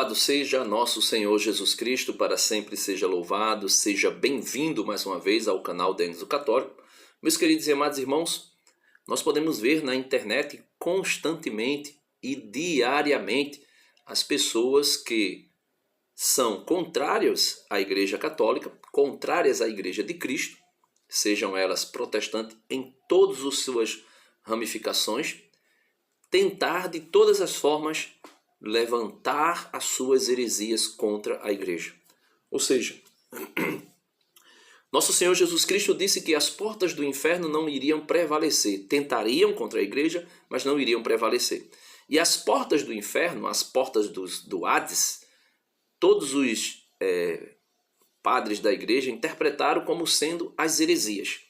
Louvado seja nosso Senhor Jesus Cristo, para sempre seja louvado, seja bem-vindo mais uma vez ao canal Denis o Católico. Meus queridos e amados irmãos, nós podemos ver na internet constantemente e diariamente as pessoas que são contrárias à Igreja Católica, contrárias à Igreja de Cristo, sejam elas protestantes em todas as suas ramificações, tentar de todas as formas levantar as suas heresias contra a Igreja. Ou seja, nosso Senhor Jesus Cristo disse que as portas do inferno não iriam prevalecer. Tentariam contra a Igreja, mas não iriam prevalecer. E as portas do inferno, as portas do Hades, todos os padres da Igreja interpretaram como sendo as heresias.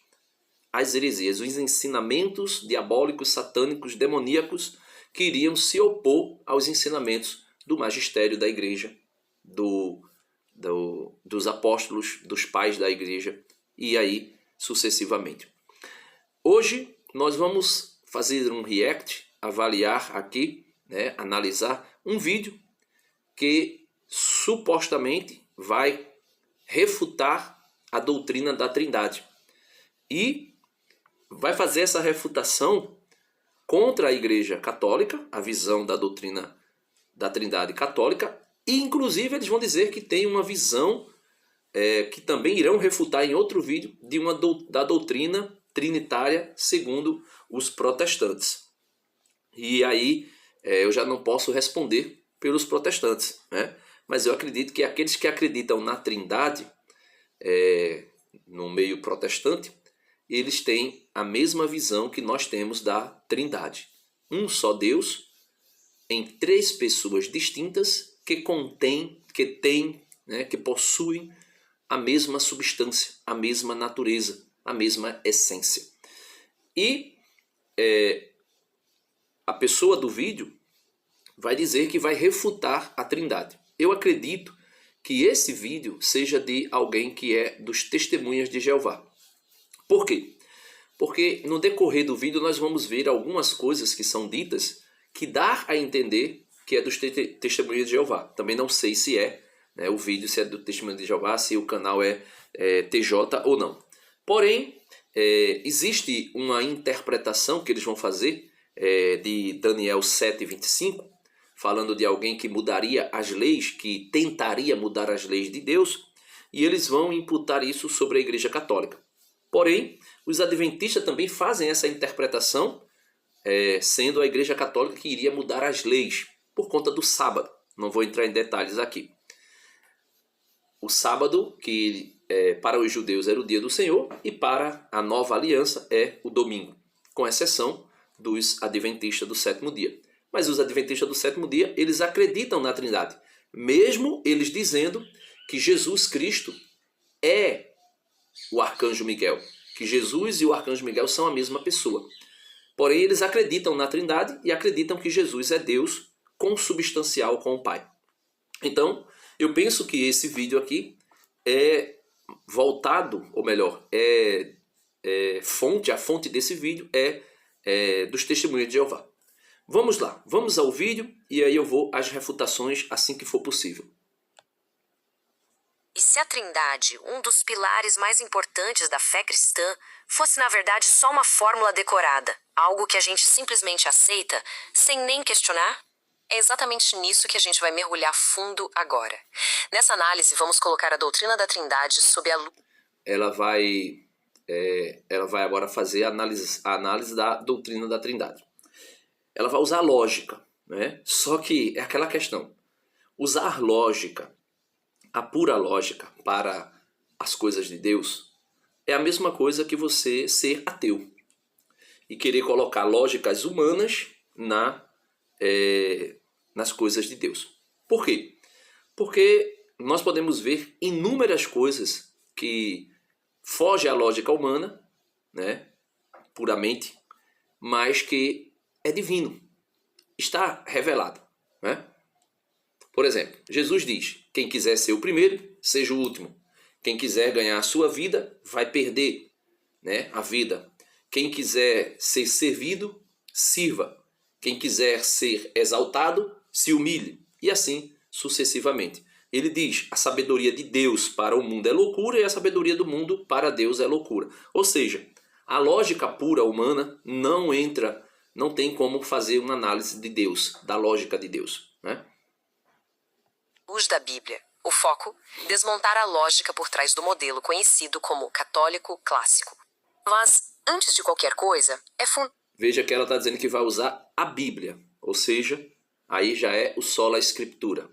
As heresias, os ensinamentos diabólicos, satânicos, demoníacos, que iriam se opor aos ensinamentos do magistério da Igreja, dos apóstolos, dos pais da Igreja, e aí sucessivamente. Hoje nós vamos fazer um react, avaliar aqui, analisar um vídeo que supostamente vai refutar a doutrina da Trindade. E vai fazer essa refutação contra a Igreja Católica, a visão da doutrina da Trindade Católica, e inclusive eles vão dizer que tem uma visão que também irão refutar em outro vídeo da doutrina trinitária segundo os protestantes. E aí eu já não posso responder pelos protestantes, né? Mas eu acredito que aqueles que acreditam na Trindade, no meio protestante, eles têm a mesma visão que nós temos da Trindade. Um só Deus, em três pessoas distintas, que possuem a mesma substância, a mesma natureza, a mesma essência. E a pessoa do vídeo vai dizer que vai refutar a Trindade. Eu acredito que esse vídeo seja de alguém que é dos Testemunhas de Jeová. Por quê? Porque no decorrer do vídeo nós vamos ver algumas coisas que são ditas que dá a entender que é dos Testemunhas de Jeová. Também não sei se o vídeo, se é do Testemunho de Jeová, se o canal é TJ ou não. Porém, existe uma interpretação que eles vão fazer de Daniel 7:25, falando de alguém que mudaria as leis, que tentaria mudar as leis de Deus, e eles vão imputar isso sobre a Igreja Católica. Porém, os adventistas também fazem essa interpretação, sendo a Igreja Católica que iria mudar as leis por conta do sábado. Não vou entrar em detalhes aqui. O sábado, que para os judeus era o dia do Senhor, e para a nova aliança é o domingo, com exceção dos adventistas do sétimo dia. Mas os adventistas do sétimo dia, eles acreditam na Trindade, mesmo eles dizendo que Jesus Cristo é o Arcanjo Miguel, que Jesus e o Arcanjo Miguel são a mesma pessoa. Porém, eles acreditam na Trindade e acreditam que Jesus é Deus consubstancial com o Pai. Então, eu penso que esse vídeo aqui é voltado, ou melhor, a fonte desse vídeo é dos Testemunhos de Jeová. Vamos lá, vamos ao vídeo e aí eu vou às refutações assim que for possível. E se a Trindade, um dos pilares mais importantes da fé cristã, fosse na verdade só uma fórmula decorada, algo que a gente simplesmente aceita sem nem questionar? É exatamente nisso que a gente vai mergulhar fundo agora. Nessa análise, vamos colocar a doutrina da Trindade sob a luz. Ela vai agora fazer a análise da doutrina da Trindade. Ela vai usar lógica, né? Só que é aquela questão. Usar lógica, a pura lógica para as coisas de Deus, é a mesma coisa que você ser ateu e querer colocar lógicas humanas nas coisas de Deus. Por quê? Porque nós podemos ver inúmeras coisas que fogem à lógica humana, né, puramente, mas que é divino, está revelado, né? Por exemplo, Jesus diz: quem quiser ser o primeiro, seja o último. Quem quiser ganhar a sua vida, vai perder, né, a vida. Quem quiser ser servido, sirva. Quem quiser ser exaltado, se humilhe. E assim sucessivamente. Ele diz, a sabedoria de Deus para o mundo é loucura e a sabedoria do mundo para Deus é loucura. Ou seja, a lógica pura humana não entra, não tem como fazer uma análise de Deus, da lógica de Deus, né? Luz da Bíblia. O foco? Desmontar a lógica por trás do modelo conhecido como católico clássico. Mas, antes de qualquer coisa, Veja que ela está dizendo que vai usar a Bíblia, ou seja, aí já é o sola escritura.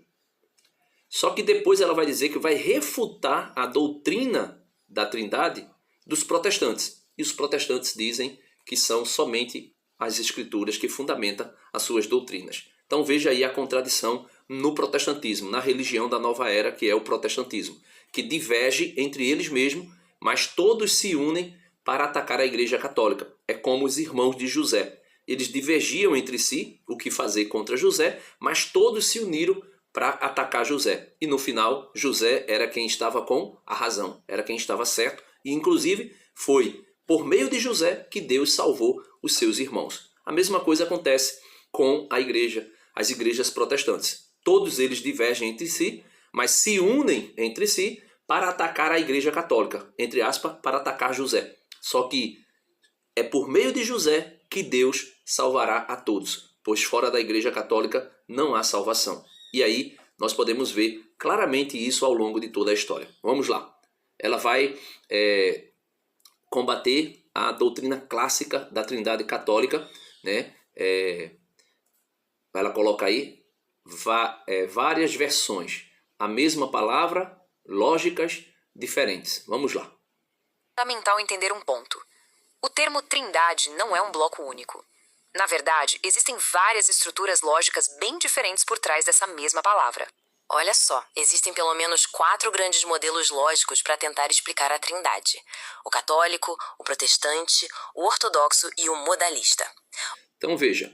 Só que depois ela vai dizer que vai refutar a doutrina da Trindade dos protestantes. E os protestantes dizem que são somente as escrituras que fundamentam as suas doutrinas. Então veja aí a contradição no protestantismo, na religião da nova era, que é o protestantismo, que diverge entre eles mesmos, mas todos se unem para atacar a Igreja Católica. É como os irmãos de José. Eles divergiam entre si o que fazer contra José, mas todos se uniram para atacar José. E no final, José era quem estava com a razão, era quem estava certo. E inclusive foi por meio de José que Deus salvou os seus irmãos. A mesma coisa acontece com a igreja, as igrejas protestantes. Todos eles divergem entre si, mas se unem entre si para atacar a Igreja Católica, entre aspas, para atacar José. Só que é por meio de José que Deus salvará a todos, pois fora da Igreja Católica não há salvação. E aí nós podemos ver claramente isso ao longo de toda a história. Vamos lá. Ela vai combater a doutrina clássica da Trindade Católica, né? Ela coloca aí várias versões, a mesma palavra, lógicas diferentes. Vamos lá. fundamental entender um ponto. O termo trindade não é um bloco único. Na verdade, existem várias estruturas lógicas bem diferentes por trás dessa mesma palavra. Olha só, existem pelo menos 4 grandes modelos lógicos para tentar explicar a trindade: o católico, o protestante, o ortodoxo e o modalista. Então veja,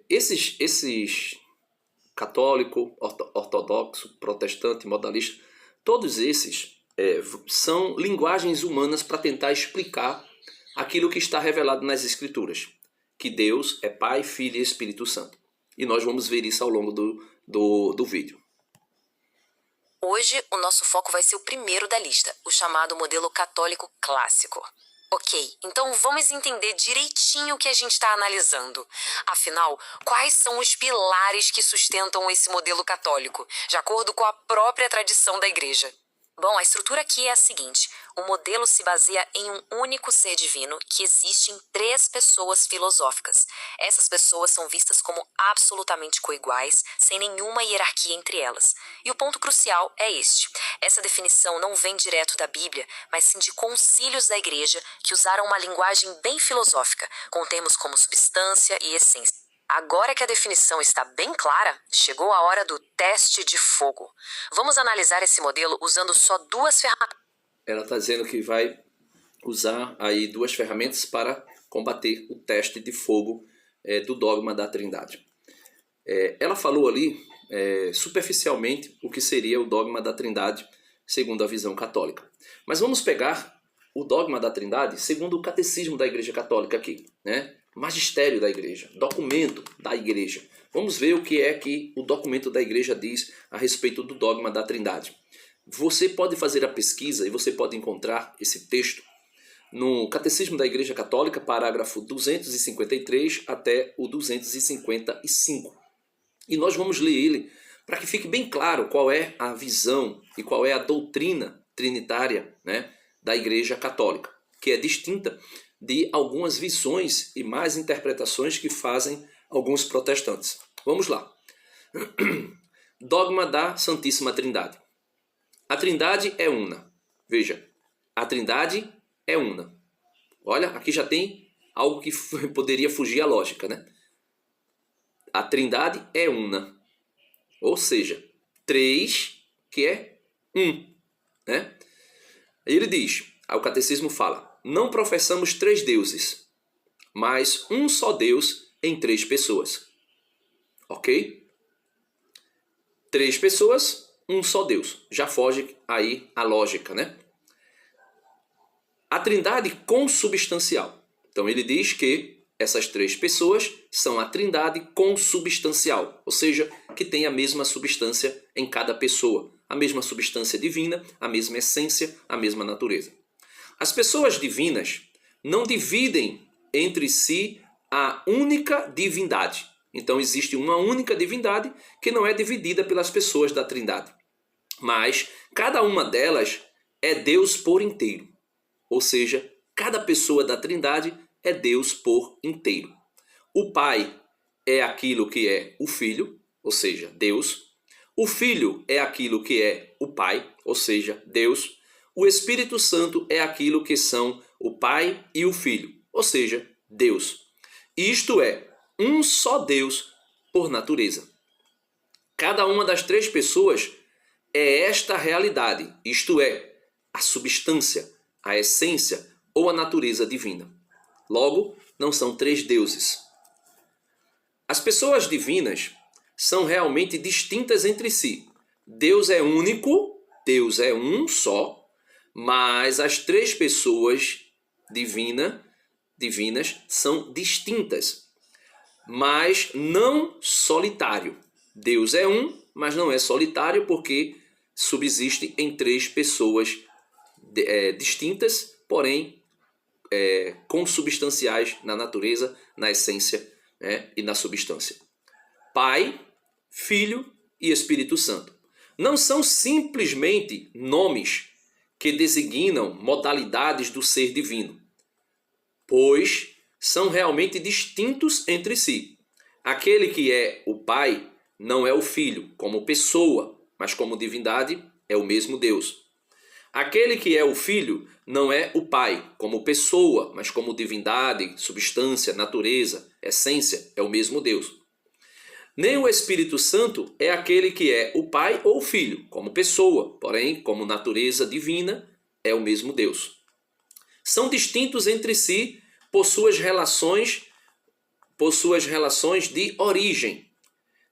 esses católico, ortodoxo, protestante, modalista, todos esses são linguagens humanas para tentar explicar aquilo que está revelado nas Escrituras, que Deus é Pai, Filho e Espírito Santo. E nós vamos ver isso ao longo do vídeo. Hoje, o nosso foco vai ser o primeiro da lista, o chamado modelo católico clássico. Ok, então vamos entender direitinho o que a gente está analisando. Afinal, quais são os pilares que sustentam esse modelo católico, de acordo com a própria tradição da Igreja? Bom, a estrutura aqui é a seguinte: o modelo se baseia em um único ser divino que existe em 3 pessoas filosóficas. Essas pessoas são vistas como absolutamente coiguais, sem nenhuma hierarquia entre elas. E o ponto crucial é este: essa definição não vem direto da Bíblia, mas sim de concílios da Igreja que usaram uma linguagem bem filosófica, com termos como substância e essência. Agora que a definição está bem clara, chegou a hora do teste de fogo. Vamos analisar esse modelo usando só 2 ferramentas. Ela está dizendo que vai usar aí 2 ferramentas para combater o teste de fogo do dogma da Trindade. Ela falou ali superficialmente o que seria o dogma da Trindade segundo a visão católica. Mas vamos pegar o dogma da Trindade segundo o catecismo da Igreja Católica aqui, né? Magistério da Igreja, documento da Igreja. Vamos ver o que é que o documento da Igreja diz a respeito do dogma da Trindade. Você pode fazer a pesquisa e você pode encontrar esse texto no Catecismo da Igreja Católica, parágrafo 253 até o 255. E nós vamos ler ele para que fique bem claro qual é a visão e qual é a doutrina trinitária, né, da Igreja Católica, que é distinta de algumas visões e mais interpretações que fazem alguns protestantes. Vamos lá. Dogma da Santíssima Trindade. A Trindade é una. Veja, a Trindade é una. Olha, aqui já tem algo que poderia fugir à lógica, né? A Trindade é una. Ou seja, 3 que é 1, né? Aí ele diz, o catecismo fala: não professamos 3 deuses, mas um só Deus em 3 pessoas. Ok? 3 pessoas, um só Deus. Já foge aí a lógica, né? A Trindade consubstancial. Então ele diz que essas três pessoas são a Trindade consubstancial, ou seja, que tem a mesma substância em cada pessoa, a mesma substância divina, a mesma essência, a mesma natureza. As pessoas divinas não dividem entre si a única divindade. Então existe uma única divindade que não é dividida pelas pessoas da Trindade. Mas cada uma delas é Deus por inteiro. Ou seja, cada pessoa da Trindade é Deus por inteiro. O Pai é aquilo que é o Filho, ou seja, Deus. O Filho é aquilo que é o Pai, ou seja, Deus. O Espírito Santo é aquilo que são o Pai e o Filho, ou seja, Deus. Isto é, um só Deus por natureza. Cada uma das três pessoas é esta realidade, isto é, a substância, a essência ou a natureza divina. Logo, não são três deuses. As pessoas divinas são realmente distintas entre si. Deus é único, Deus é um só, mas as três pessoas divinas são distintas, mas não solitário. Deus é um, mas não é solitário porque subsiste em três pessoas distintas, porém consubstanciais na natureza, na essência e na substância. Pai, Filho e Espírito Santo. Não são simplesmente nomes que designam modalidades do ser divino, pois são realmente distintos entre si. Aquele que é o Pai não é o Filho como pessoa, mas como divindade é o mesmo Deus. Aquele que é o Filho não é o Pai como pessoa, mas como divindade, substância, natureza, essência, é o mesmo Deus. Nem o Espírito Santo é aquele que é o Pai ou o Filho como pessoa, porém, como natureza divina, é o mesmo Deus. São distintos entre si por suas relações de origem.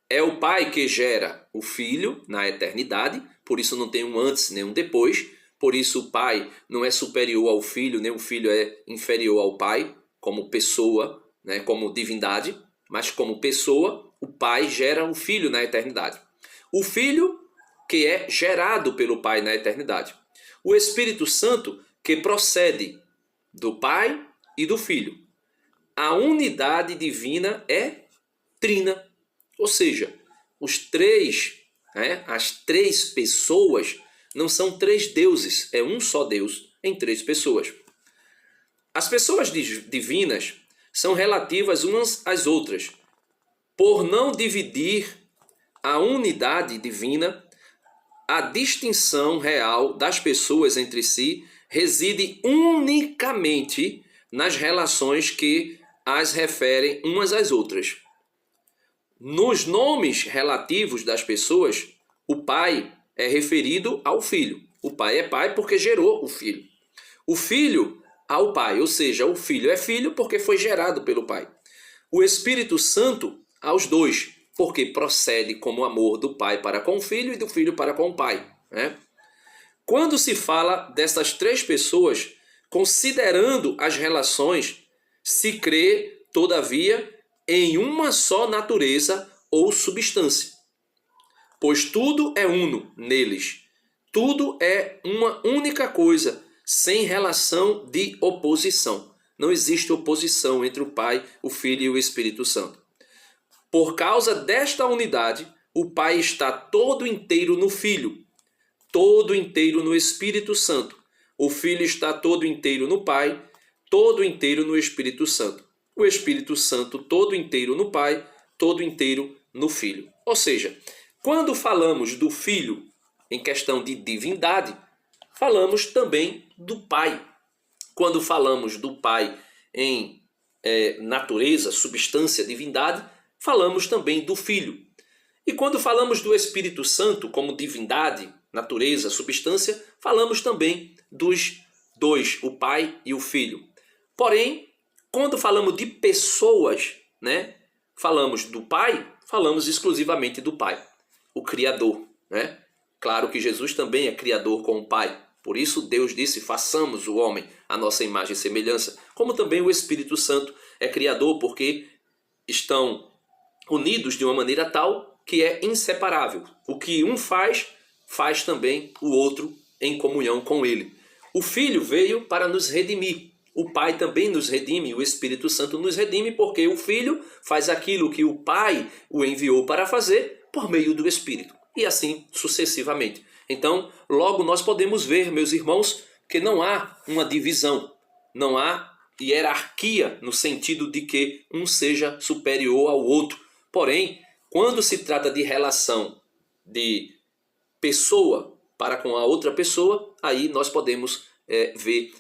É o Pai que gera o Filho na eternidade, por isso não tem um antes nem um depois. Por isso o Pai não é superior ao Filho, nem o Filho é inferior ao Pai, como pessoa, como divindade, mas como pessoa, o Pai gera o Filho na eternidade. O Filho que é gerado pelo Pai na eternidade. O Espírito Santo que procede do Pai e do Filho. A unidade divina é trina, ou seja, as três pessoas não são três deuses, é um só Deus em três pessoas. As pessoas divinas são relativas umas às outras. Por não dividir a unidade divina, a distinção real das pessoas entre si reside unicamente nas relações que as referem umas às outras. Nos nomes relativos das pessoas, o Pai é referido ao Filho. O Pai é Pai porque gerou o Filho. O Filho ao Pai, ou seja, o Filho é Filho porque foi gerado pelo Pai. O Espírito Santo aos dois, porque procede como amor do Pai para com o Filho e do Filho para com o Pai. Quando se fala dessas três pessoas, considerando as relações, se crê, todavia, em uma só natureza ou substância. Pois tudo é uno neles. Tudo é uma única coisa, sem relação de oposição. Não existe oposição entre o Pai, o Filho e o Espírito Santo. Por causa desta unidade, o Pai está todo inteiro no Filho, todo inteiro no Espírito Santo. O Filho está todo inteiro no Pai, todo inteiro no Espírito Santo. O Espírito Santo todo inteiro no Pai, todo inteiro no Filho. Ou seja, quando falamos do Filho em questão de divindade, falamos também do Pai. Quando falamos do Pai em natureza, substância, divindade, falamos também do Filho. E quando falamos do Espírito Santo como divindade, natureza, substância, falamos também dos dois, o Pai e o Filho. Porém, quando falamos de pessoas, falamos do Pai, falamos exclusivamente do Pai, o Criador. Claro que Jesus também é Criador com o Pai, Por isso Deus disse, façamos o homem à nossa imagem e semelhança. Como também o Espírito Santo é criador, porque estão unidos de uma maneira tal que é inseparável. O que um faz, faz também o outro em comunhão com ele. O Filho veio para nos redimir. O Pai também nos redime, o Espírito Santo nos redime, porque o Filho faz aquilo que o Pai o enviou para fazer por meio do Espírito. E assim sucessivamente. Então, logo nós podemos ver, meus irmãos, que não há uma divisão, não há hierarquia no sentido de que um seja superior ao outro. Porém, quando se trata de relação de pessoa para com a outra pessoa, aí nós podemos ver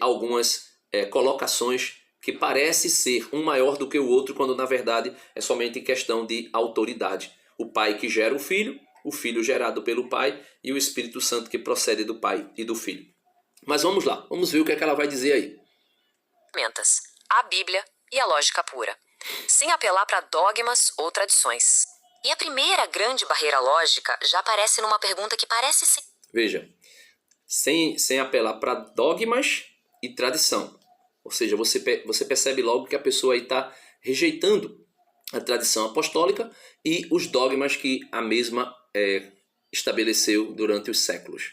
algumas colocações que parece ser um maior do que o outro, quando na verdade é somente questão de autoridade. O Pai que gera o Filho gerado pelo Pai e o Espírito Santo que procede do Pai e do Filho. Mas vamos lá, vamos ver o que é que ela vai dizer aí. A Bíblia e a lógica pura, sem apelar para dogmas ou tradições. E a primeira grande barreira lógica já aparece numa pergunta que parece ser... Veja, sem apelar para dogmas e tradição. Ou seja, você percebe logo que a pessoa aí está rejeitando a tradição apostólica e os dogmas que a mesma estabeleceu durante os séculos.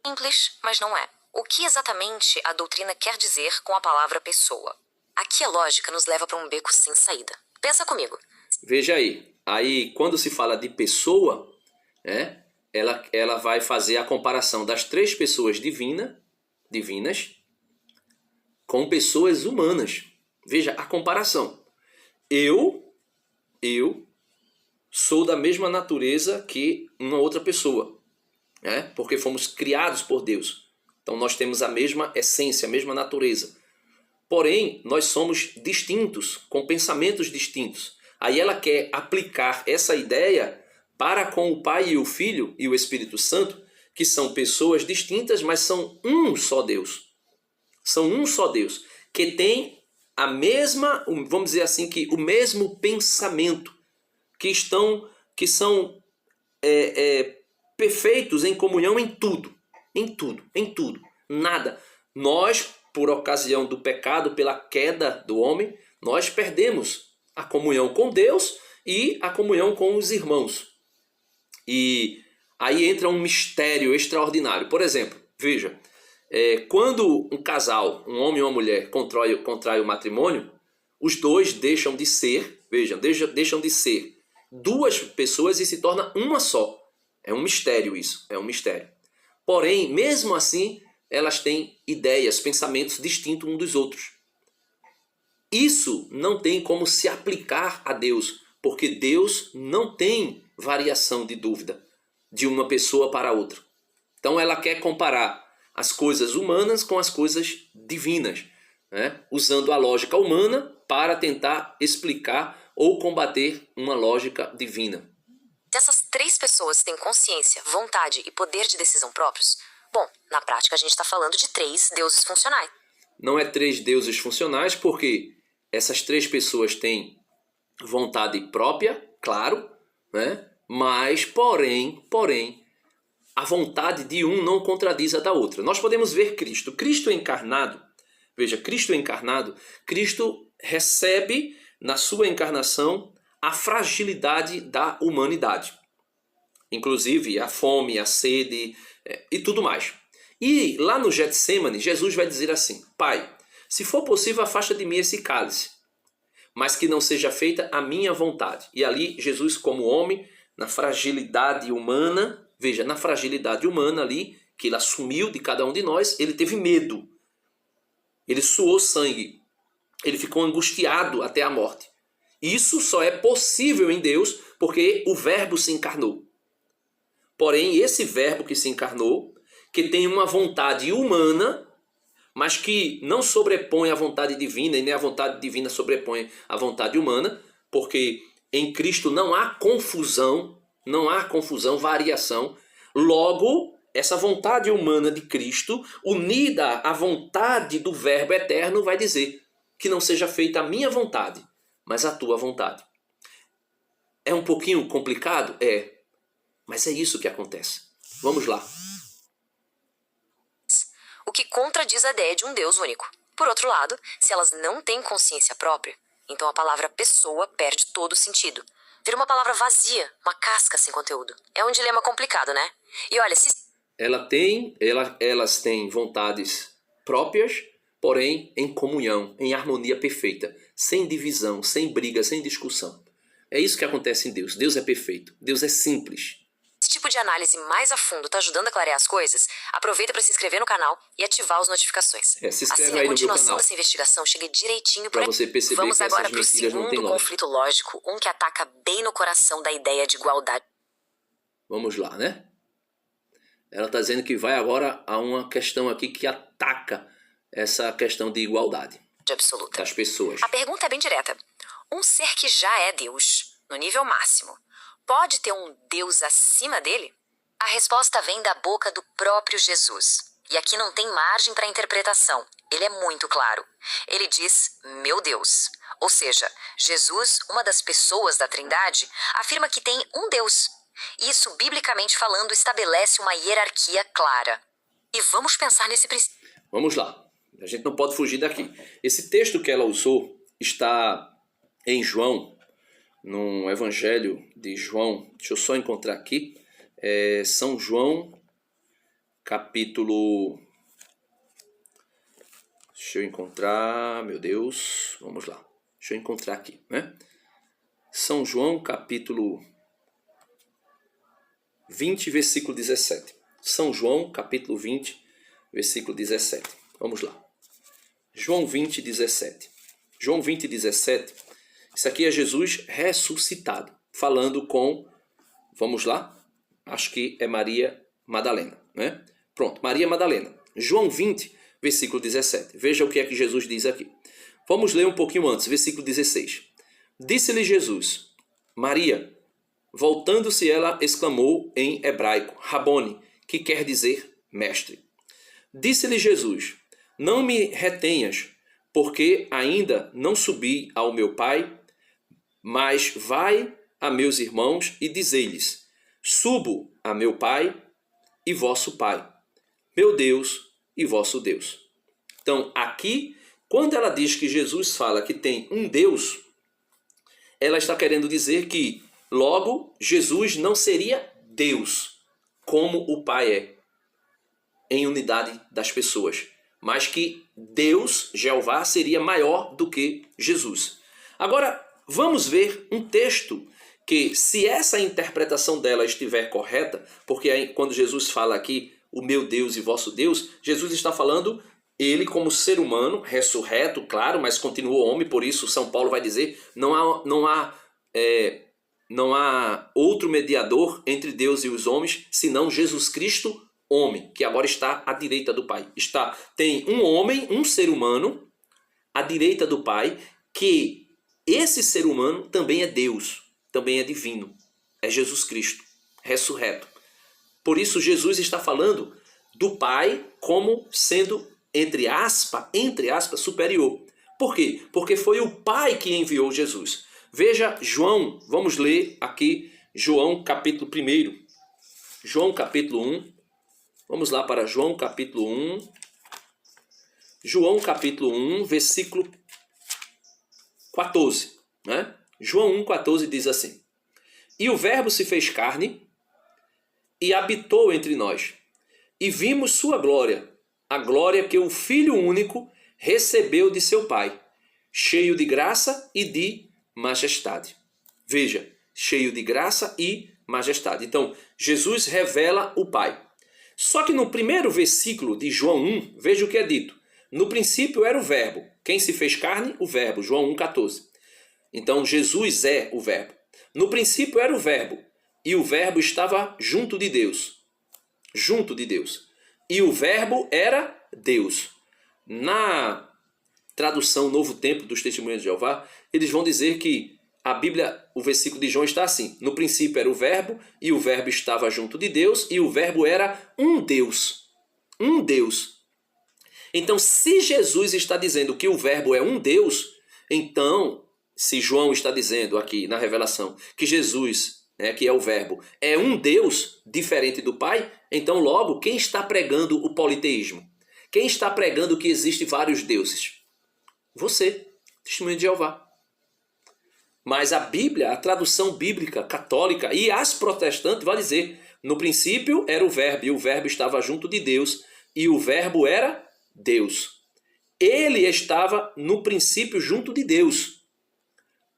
Simples, mas não é. O que exatamente a doutrina quer dizer com a palavra pessoa? Aqui a lógica nos leva para um beco sem saída. Pensa comigo. Veja aí quando se fala de pessoa, ela vai fazer a comparação das três pessoas divinas com pessoas humanas. Veja a comparação. Eu sou da mesma natureza que uma outra pessoa, porque fomos criados por Deus. Então nós temos a mesma essência, a mesma natureza. Porém, nós somos distintos, com pensamentos distintos. Aí ela quer aplicar essa ideia para com o Pai e o Filho e o Espírito Santo, que são pessoas distintas, mas são um só Deus. São um só Deus, que tem a mesma, vamos dizer assim, que o mesmo pensamento, que são perfeitos em comunhão em tudo. Em tudo. Nada. Nós, por ocasião do pecado, pela queda do homem, nós perdemos a comunhão com Deus e a comunhão com os irmãos. E aí entra um mistério extraordinário. Por exemplo, veja, quando um casal, um homem e uma mulher, contrai o matrimônio, os dois deixam de ser, deixam de ser duas pessoas e se torna uma só. É um mistério isso, é um mistério. Porém, mesmo assim, elas têm ideias, pensamentos distintos uns dos outros. Isso não tem como se aplicar a Deus, porque Deus não tem variação de dúvida de uma pessoa para outra. Então ela quer comparar as coisas humanas com as coisas divinas, usando a lógica humana para tentar explicar ou combater uma lógica divina. Se essas três pessoas têm consciência, vontade e poder de decisão próprios, bom, na prática a gente está falando de três deuses funcionais. Não é três deuses funcionais, porque essas três pessoas têm vontade própria, claro, mas, porém, a vontade de um não contradiz a da outra. Nós podemos ver Cristo. Cristo encarnado, veja, Cristo recebe na sua encarnação a fragilidade da humanidade. Inclusive a fome, a sede e tudo mais. E lá no Getsêmani, Jesus vai dizer assim: Pai, se for possível, afasta de mim esse cálice, mas que não seja feita a minha vontade. E ali Jesus, como homem, na fragilidade humana, veja, na fragilidade humana ali, que ele assumiu de cada um de nós, ele teve medo. Ele suou sangue. Ele ficou angustiado até a morte. Isso só é possível em Deus porque o Verbo se encarnou. Porém, esse Verbo que se encarnou, que tem uma vontade humana, mas que não sobrepõe a vontade divina, e nem a vontade divina sobrepõe a vontade humana, porque em Cristo não há confusão, variação. Logo, essa vontade humana de Cristo, unida à vontade do Verbo eterno, vai dizer que não seja feita a minha vontade, mas a tua vontade. É um pouquinho complicado? É. Mas é isso que acontece. Vamos lá. que contradiz a ideia de um Deus único. Por outro lado, se elas não têm consciência própria, então a palavra pessoa perde todo o sentido. Vira uma palavra vazia, uma casca sem conteúdo. É um dilema complicado, né? E olha, se... Elas têm vontades próprias, porém em comunhão, em harmonia perfeita, sem divisão, sem briga, sem discussão. É isso que acontece em Deus. Deus é perfeito. Deus é simples. esse tipo de análise mais a fundo tá ajudando a clarear as coisas, aproveita para se inscrever no canal e ativar as notificações. Se inscreve assim, aí a no meu continuação canal. dessa investigação chega direitinho para você perceber Vamos que agora essas pro mentiras não têm segundo lógica. conflito lógico, um que ataca bem no coração da ideia de igualdade. Vamos lá, né? Ela está dizendo que vai agora a uma questão aqui que ataca essa questão de igualdade Absoluta. das pessoas. A pergunta é bem direta. Um ser que já é Deus, no nível máximo, pode ter um Deus acima dele? A resposta vem da boca do próprio Jesus. E aqui não tem margem para interpretação. Ele é muito claro. Ele diz, meu Deus. Ou seja, Jesus, uma das pessoas da Trindade, afirma que tem um Deus. Isso, biblicamente falando, estabelece uma hierarquia clara. E vamos pensar nesse princípio. Vamos lá. A gente não pode fugir daqui. Esse texto que ela usou está em João, no Evangelho de João. Deixa eu só encontrar aqui. São João, capítulo... Deixa eu encontrar, meu Deus. Vamos lá. Deixa eu encontrar aqui, né? São João, capítulo 20, versículo 17. São João, capítulo 20, versículo 17. Vamos lá. João 20, 17. João 20, 17. Isso aqui é Jesus ressuscitado, falando com, vamos lá, acho que é Maria Madalena, né? Pronto, Maria Madalena. João 20, versículo 17. Veja o que é que Jesus diz aqui. Vamos ler um pouquinho antes, versículo 16. Disse-lhe Jesus, Maria. Voltando-se ela exclamou em hebraico, Rabone, que quer dizer mestre. Disse-lhe Jesus, não me retenhas, porque ainda não subi ao meu Pai, mas vai a meus irmãos e dizei-lhes, subo a meu Pai e vosso Pai, meu Deus e vosso Deus. Então, aqui, quando ela diz que Jesus fala que tem um Deus, ela está querendo dizer que, logo, Jesus não seria Deus, como o Pai é, em unidade das pessoas, mas que Deus, Jeová, seria maior do que Jesus. Agora, vamos ver um texto que, se essa interpretação dela estiver correta, porque aí, quando Jesus fala aqui, o meu Deus e vosso Deus, Jesus está falando, ele como ser humano, ressurreto, claro, mas continuou homem, por isso São Paulo vai dizer, não há outro mediador entre Deus e os homens, senão Jesus Cristo, homem, que agora está à direita do Pai. Tem um homem, um ser humano, à direita do Pai, que esse ser humano também é Deus, também é divino. É Jesus Cristo, ressurreto. Por isso Jesus está falando do Pai como sendo, entre aspas, superior. Por quê? Porque foi o Pai que enviou Jesus. Veja João, vamos ler aqui João capítulo 1. João capítulo 1. Vamos lá para João capítulo 1. João capítulo 1, versículo 14. Né? João 1, 14 diz assim. E o verbo se fez carne e habitou entre nós. E vimos sua glória, a glória que o Filho único recebeu de seu Pai, cheio de graça e de majestade. Veja, cheio de graça e majestade. Então, Jesus revela o Pai. Só que no primeiro versículo de João 1, veja o que é dito. No princípio era o verbo. Quem se fez carne? O verbo. João 1, 14. Então, Jesus é o verbo. No princípio era o verbo. E o verbo estava junto de Deus. Junto de Deus. E o verbo era Deus. Na tradução Novo Tempo dos Testemunhos de Jeová, eles vão dizer que a Bíblia, o versículo de João está assim. No princípio era o verbo, e o verbo estava junto de Deus, e o verbo era um Deus. Um Deus. Então, se Jesus está dizendo que o verbo é um Deus, então, se João está dizendo aqui na revelação que Jesus, que é o verbo, é um Deus diferente do Pai, então logo, quem está pregando o politeísmo? Quem está pregando que existe vários deuses? Você, testemunha de Jeová. Mas a Bíblia, a tradução bíblica católica e as protestantes vai dizer, no princípio era o verbo, e o verbo estava junto de Deus, e o verbo era Deus. Ele estava no princípio junto de Deus.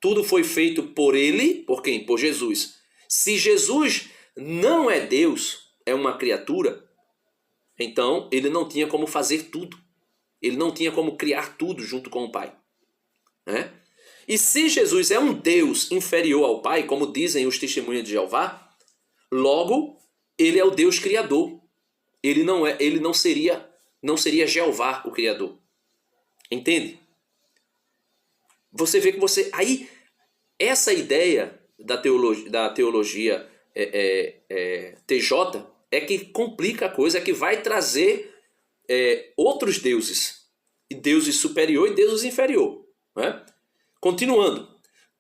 Tudo foi feito por ele, por quem? Por Jesus. Se Jesus não é Deus, é uma criatura, então ele não tinha como fazer tudo. Ele não tinha como criar tudo junto com o Pai. Né? E se Jesus é um Deus inferior ao Pai, como dizem os testemunhas de Jeová, logo ele é o Deus criador. Ele não seria Jeová o criador. Entende? Você vê que aí essa ideia da teologia TJ é que complica a coisa, é que vai trazer outros deuses, deuses superior e deuses inferior. Né? Continuando,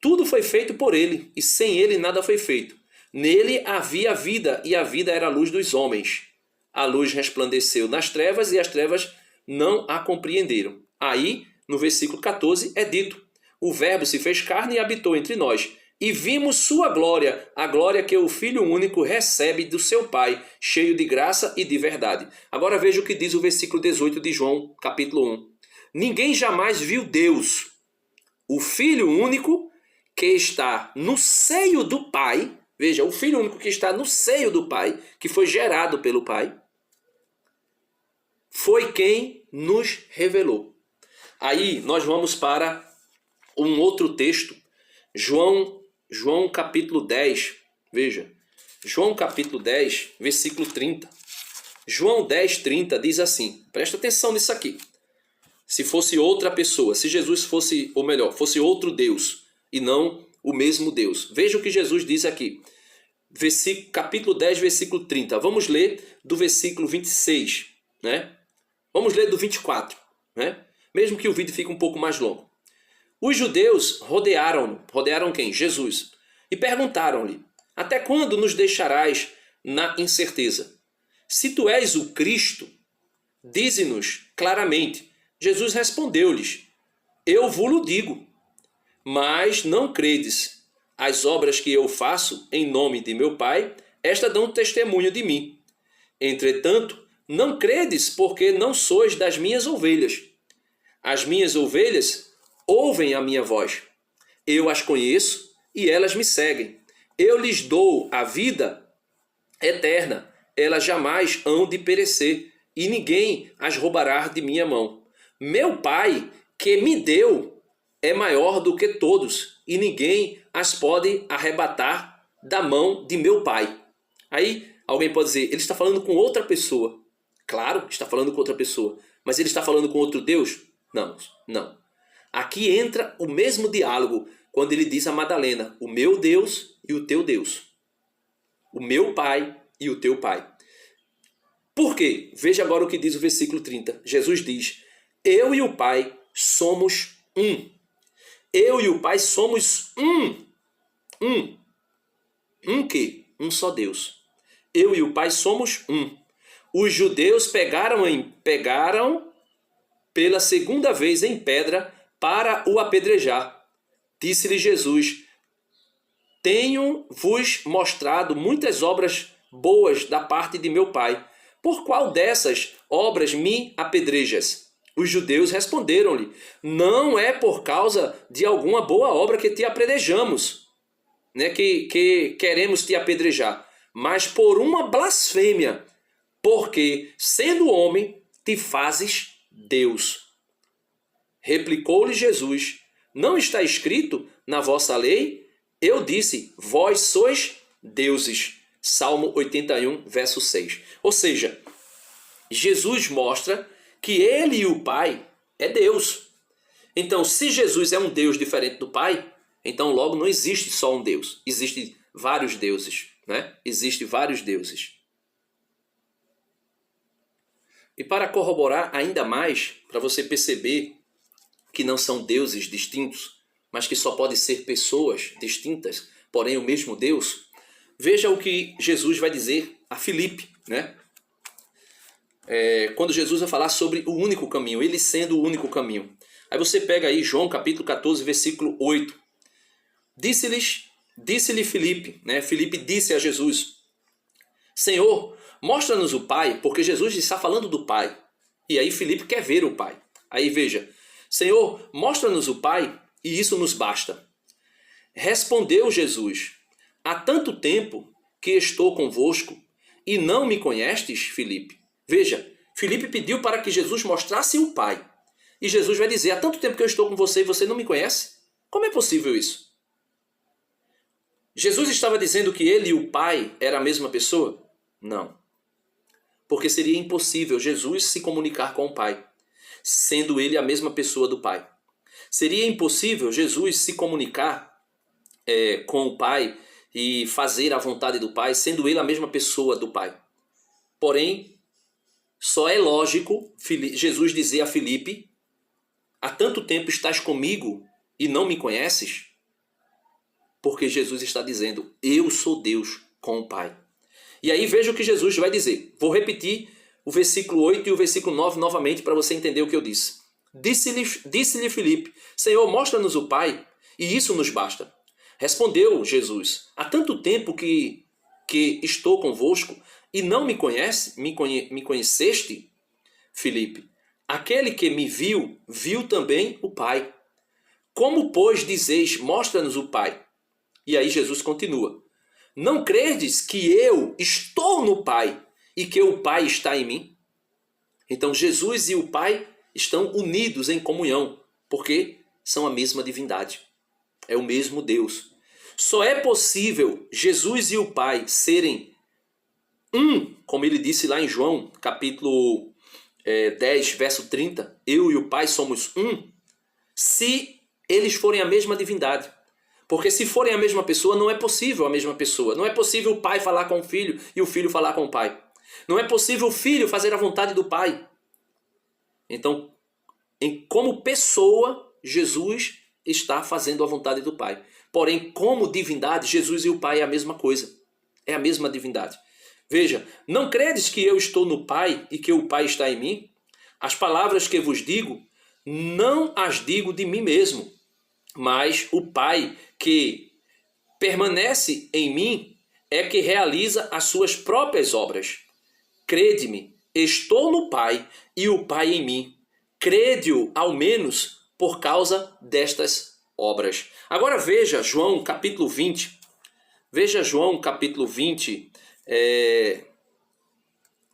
tudo foi feito por ele, e sem ele nada foi feito. Nele havia vida, e a vida era a luz dos homens. A luz resplandeceu nas trevas, e as trevas não a compreenderam. Aí, no versículo 14, é dito, o verbo se fez carne e habitou entre nós, e vimos sua glória, a glória que o Filho único recebe do seu Pai, cheio de graça e de verdade. Agora veja o que diz o versículo 18 de João, capítulo 1. Ninguém jamais viu Deus, o Filho único que está no seio do Pai, veja, o Filho único que está no seio do Pai, que foi gerado pelo Pai, foi quem nos revelou. Aí nós vamos para um outro texto, João capítulo 10, veja, João capítulo 10, versículo 30. João 10, 30 diz assim, presta atenção nisso aqui. Se fosse outra pessoa, se Jesus fosse, ou melhor, fosse outro Deus e não o mesmo Deus. Veja o que Jesus diz aqui. Capítulo 10, versículo 30. Vamos ler do versículo 26, né? Vamos ler do 24, né? Mesmo que o vídeo fique um pouco mais longo. Os judeus rodearam quem? Jesus. E perguntaram-lhe, até quando nos deixarás na incerteza? Se tu és o Cristo, dize-nos claramente. Jesus respondeu-lhes, eu vos digo, mas não credes. As obras que eu faço em nome de meu Pai, estas dão testemunho de mim. Entretanto, não credes porque não sois das minhas ovelhas. As minhas ovelhas ouvem a minha voz. Eu as conheço e elas me seguem. Eu lhes dou a vida eterna. Elas jamais hão de perecer e ninguém as roubará de minha mão. Meu Pai, que me deu, é maior do que todos, e ninguém as pode arrebatar da mão de meu Pai. Aí alguém pode dizer, ele está falando com outra pessoa. Claro, está falando com outra pessoa, mas ele está falando com outro Deus? Não, não. Aqui entra o mesmo diálogo quando ele diz a Madalena, o meu Deus e o teu Deus. O meu Pai e o teu Pai. Por quê? Veja agora o que diz o versículo 30. Jesus diz, eu e o Pai somos um. Eu e o Pai somos um. Um quê? Um só Deus. Eu e o Pai somos um. Os judeus pegaram pela segunda vez em pedra para o apedrejar. Disse-lhe Jesus, tenho-vos mostrado muitas obras boas da parte de meu Pai. Por qual dessas obras me apedrejas? Os judeus responderam-lhe, não é por causa de alguma boa obra que te apedrejamos, né, que queremos te apedrejar, mas por uma blasfêmia, porque, sendo homem, te fazes Deus. Replicou-lhe Jesus, não está escrito na vossa lei? Eu disse, vós sois deuses. Salmo 81, verso 6. Ou seja, Jesus mostra que ele e o Pai é Deus. Então, se Jesus é um Deus diferente do Pai, então logo não existe só um Deus. Existem vários deuses, né? Existem vários deuses. E para corroborar ainda mais, para você perceber que não são deuses distintos, mas que só podem ser pessoas distintas, porém o mesmo Deus, veja o que Jesus vai dizer a Filipe, né? quando Jesus vai falar sobre o único caminho, ele sendo o único caminho. Aí você pega aí João capítulo 14, versículo 8. Disse-lhe Filipe, né? Filipe disse a Jesus: Senhor, mostra-nos o Pai, porque Jesus está falando do Pai. E aí Filipe quer ver o Pai. Aí veja: Senhor, mostra-nos o Pai, e isso nos basta. Respondeu Jesus: há tanto tempo que estou convosco, e não me conhestes, Filipe? Veja, Filipe pediu para que Jesus mostrasse o Pai. E Jesus vai dizer: há tanto tempo que eu estou com você e você não me conhece? Como é possível isso? Jesus estava dizendo que ele e o Pai eram a mesma pessoa? Não. Porque seria impossível Jesus se comunicar com o Pai, sendo ele a mesma pessoa do Pai. Seria impossível Jesus se comunicar com o Pai e fazer a vontade do Pai, sendo ele a mesma pessoa do Pai. Porém, só é lógico Jesus dizer a Filipe: há tanto tempo estás comigo e não me conheces? Porque Jesus está dizendo: eu sou Deus com o Pai. E aí veja o que Jesus vai dizer. Vou repetir o versículo 8 e o versículo 9 novamente para você entender o que eu disse. Disse-lhe Filipe: Senhor, mostra-nos o Pai, e isso nos basta. Respondeu Jesus: há tanto tempo que estou convosco e não me conheceste, Filipe? Aquele que me viu, viu também o Pai. Como, pois, dizeis: mostra-nos o Pai? E aí Jesus continua: não credes que eu estou no Pai e que o Pai está em mim? Então Jesus e o Pai estão unidos em comunhão, porque são a mesma divindade. É o mesmo Deus. Só é possível Jesus e o Pai serem um, como ele disse lá em João, capítulo 10, verso 30, eu e o Pai somos um, se eles forem a mesma divindade. Porque se forem a mesma pessoa, não é possível a mesma pessoa. Não é possível o pai falar com o filho e o filho falar com o pai. Não é possível o filho fazer a vontade do pai. Então, como pessoa, Jesus está fazendo a vontade do Pai. Porém, como divindade, Jesus e o Pai é a mesma coisa. É a mesma divindade. Veja, não credes que eu estou no Pai e que o Pai está em mim? As palavras que vos digo, não as digo de mim mesmo, mas o Pai que permanece em mim é que realiza as suas próprias obras. Crede-me, estou no Pai e o Pai em mim. Crede-o, ao menos, por causa destas obras. Agora veja João capítulo 20. Veja João capítulo 20.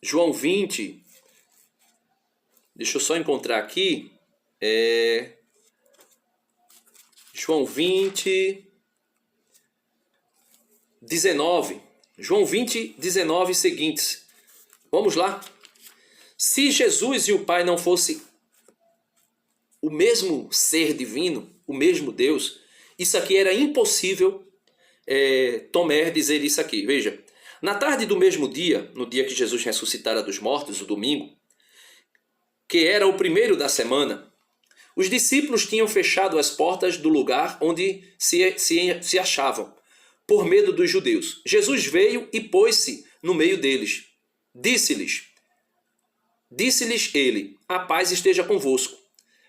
João 20. Deixa eu só encontrar aqui. João 20, 19. João 20, 19 seguintes. Vamos lá. Se Jesus e o Pai não fossem o mesmo ser divino, o mesmo Deus, isso aqui era impossível Tomé dizer isso aqui. Veja, na tarde do mesmo dia, no dia que Jesus ressuscitara dos mortos, o domingo, que era o primeiro da semana, os discípulos tinham fechado as portas do lugar onde se achavam, por medo dos judeus. Jesus veio e pôs-se no meio deles. Disse-lhes ele: a paz esteja convosco.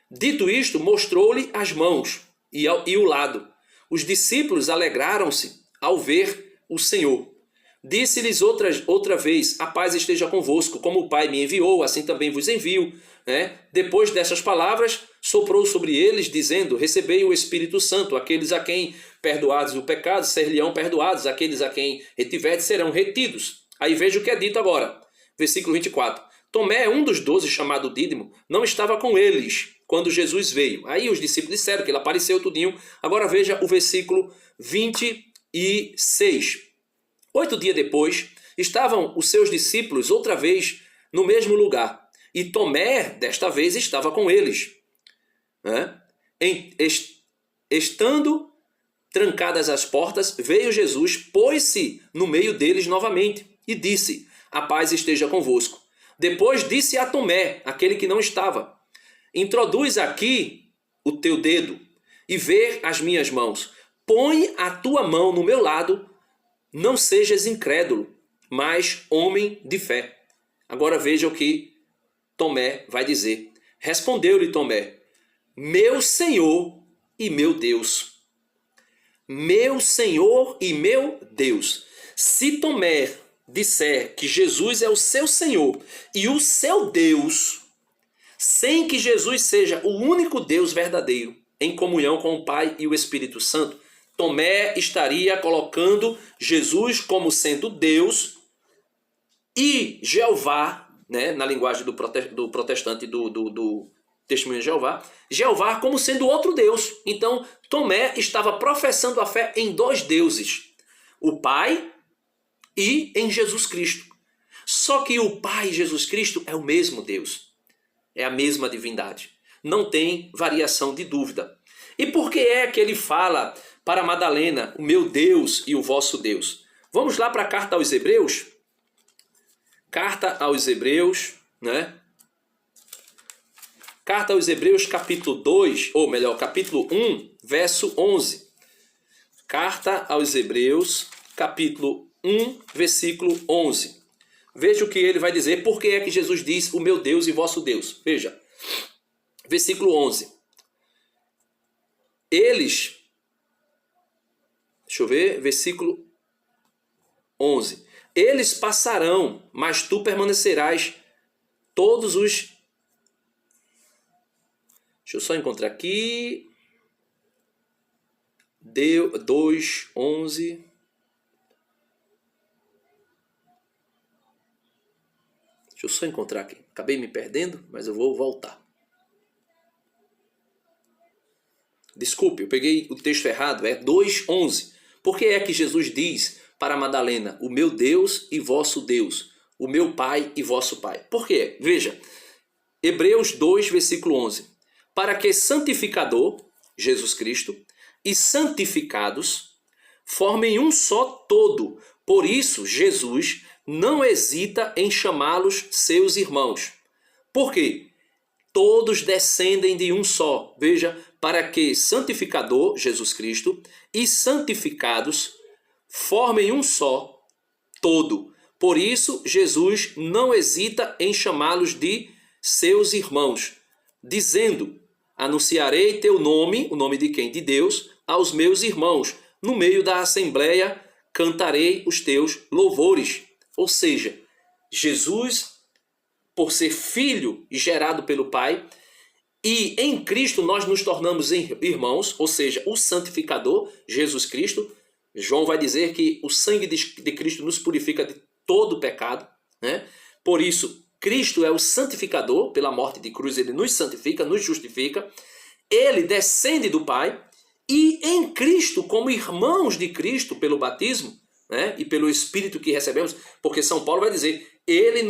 Dito isto, mostrou-lhe as mãos e o lado. Os discípulos alegraram-se ao ver o Senhor. Disse-lhes outra vez: a paz esteja convosco. Como o Pai me enviou, assim também vos envio. Depois dessas palavras, soprou sobre eles, dizendo: recebei o Espírito Santo. Aqueles a quem perdoados o pecado, ser-lhe-ão perdoados. Aqueles a quem retiverdes serão retidos. Aí veja o que é dito agora. Versículo 24. Tomé, um dos 12, chamado Dídimo, não estava com eles quando Jesus veio. Aí os discípulos disseram que ele apareceu tudinho. Agora veja o versículo 26. 8 dias depois, estavam os seus discípulos outra vez no mesmo lugar. E Tomé, desta vez, estava com eles. Estando trancadas as portas, veio Jesus, pôs-se no meio deles novamente e disse: a paz esteja convosco. Depois disse a Tomé, aquele que não estava: introduz aqui o teu dedo e vê as minhas mãos. Põe a tua mão no meu lado, não sejas incrédulo, mas homem de fé. Agora veja o que Tomé vai dizer: respondeu-lhe Tomé, meu Senhor e meu Deus. Meu Senhor e meu Deus. Se Tomé disser que Jesus é o seu Senhor e o seu Deus, sem que Jesus seja o único Deus verdadeiro, em comunhão com o Pai e o Espírito Santo, Tomé estaria colocando Jesus como sendo Deus e Jeová, né, na linguagem do protestante do Testemunho de Jeová, Jeová como sendo outro Deus. Então, Tomé estava professando a fé em dois deuses, o Pai e em Jesus Cristo. Só que o Pai e Jesus Cristo é o mesmo Deus, é a mesma divindade. Não tem variação de dúvida. E por que é que ele fala para Madalena, o meu Deus e o vosso Deus? Vamos lá para a carta aos Hebreus? Carta aos Hebreus, né? Carta aos Hebreus, capítulo 2, ou melhor, capítulo 1, verso 11. Carta aos Hebreus, capítulo 1, versículo 11. Veja o que ele vai dizer, por que é que Jesus diz o meu Deus e vosso Deus. Veja, versículo 11. Eles, deixa eu ver, versículo 11. Eles passarão, mas tu permanecerás todos os... Deixa eu só encontrar aqui. 2, 11. Deixa eu só encontrar aqui. Acabei me perdendo, mas eu vou voltar. Desculpe, eu peguei o texto errado. É 2, 11. Por que é que Jesus diz para Madalena, o meu Deus e vosso Deus, o meu Pai e vosso Pai? Por quê? Veja, Hebreus 2, versículo 11. Para que santificador, Jesus Cristo, e santificados formem um só todo. Por isso, Jesus não hesita em chamá-los seus irmãos. Por quê? Todos descendem de um só. Veja, para que santificador, Jesus Cristo, e santificados formem um só todo. Por isso, Jesus não hesita em chamá-los de seus irmãos, dizendo: anunciarei teu nome, o nome de quem? De Deus, aos meus irmãos. No meio da assembleia cantarei os teus louvores. Ou seja, Jesus, por ser filho e gerado pelo Pai, e em Cristo nós nos tornamos irmãos, ou seja, o santificador, Jesus Cristo. João vai dizer que o sangue de Cristo nos purifica de todo pecado, né? Por isso, Cristo é o santificador, pela morte de cruz ele nos santifica, nos justifica. Ele descende do Pai e em Cristo, como irmãos de Cristo pelo batismo, né? E pelo Espírito que recebemos, porque São Paulo vai dizer, ele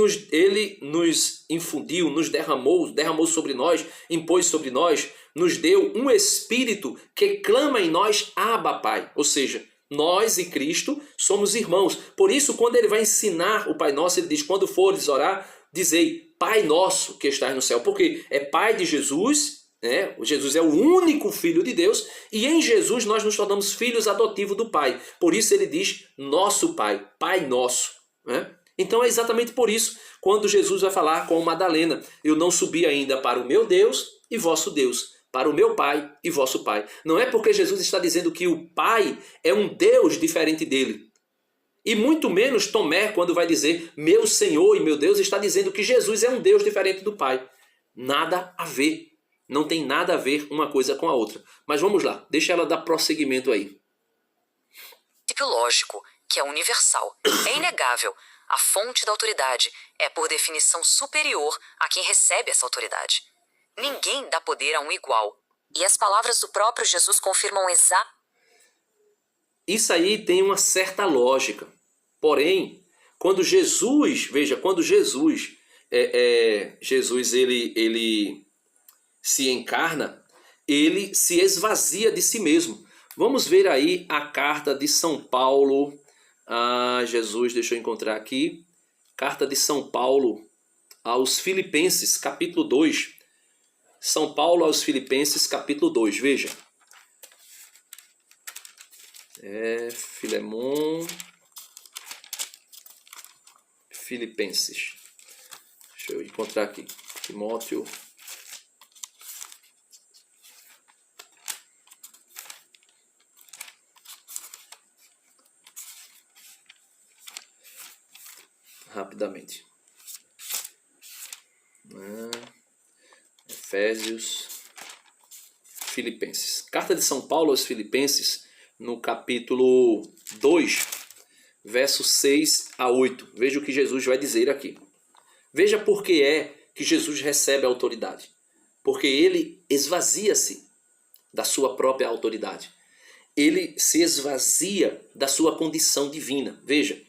nos infundiu, nos derramou sobre nós, impôs sobre nós, nos deu um Espírito que clama em nós, Abba, Pai. Ou seja, nós e Cristo somos irmãos. Por isso, quando ele vai ensinar o Pai Nosso, ele diz, quando fores orar, dizei, Pai Nosso que estás no céu. Porque é Pai de Jesus, né? Jesus é o único Filho de Deus, e em Jesus nós nos tornamos filhos adotivos do Pai. Por isso ele diz, nosso Pai, Pai Nosso, né? Então é exatamente por isso, quando Jesus vai falar com Madalena, eu não subi ainda para o meu Deus e vosso Deus, para o meu Pai e vosso Pai. Não é porque Jesus está dizendo que o Pai é um Deus diferente dele. E muito menos Tomé, quando vai dizer meu Senhor e meu Deus, está dizendo que Jesus é um Deus diferente do Pai. Nada a ver. Não tem nada a ver uma coisa com a outra. Mas vamos lá, deixa ela dar prosseguimento aí. Princípio lógico, que é universal. É inegável. A fonte da autoridade é, por definição, superior a quem recebe essa autoridade. Ninguém dá poder a um igual. E as palavras do próprio Jesus confirmam Isso aí tem uma certa lógica. Porém, quando Jesus, veja, quando Jesus ele se encarna, ele se esvazia de si mesmo. Vamos ver aí a carta de São Paulo a Jesus, deixa eu encontrar aqui. Carta de São Paulo aos Filipenses, capítulo 2. São Paulo aos Filipenses, capítulo 2, veja. Filemon, Filipenses. Deixa eu encontrar aqui. Timóteo. Rapidamente. Efésios. Filipenses. Carta de São Paulo aos Filipenses, no capítulo 2, versos 6 a 8. Veja o que Jesus vai dizer aqui. Veja por que é que Jesus recebe a autoridade. Porque ele esvazia-se da sua própria autoridade. Ele se esvazia da sua condição divina. Veja,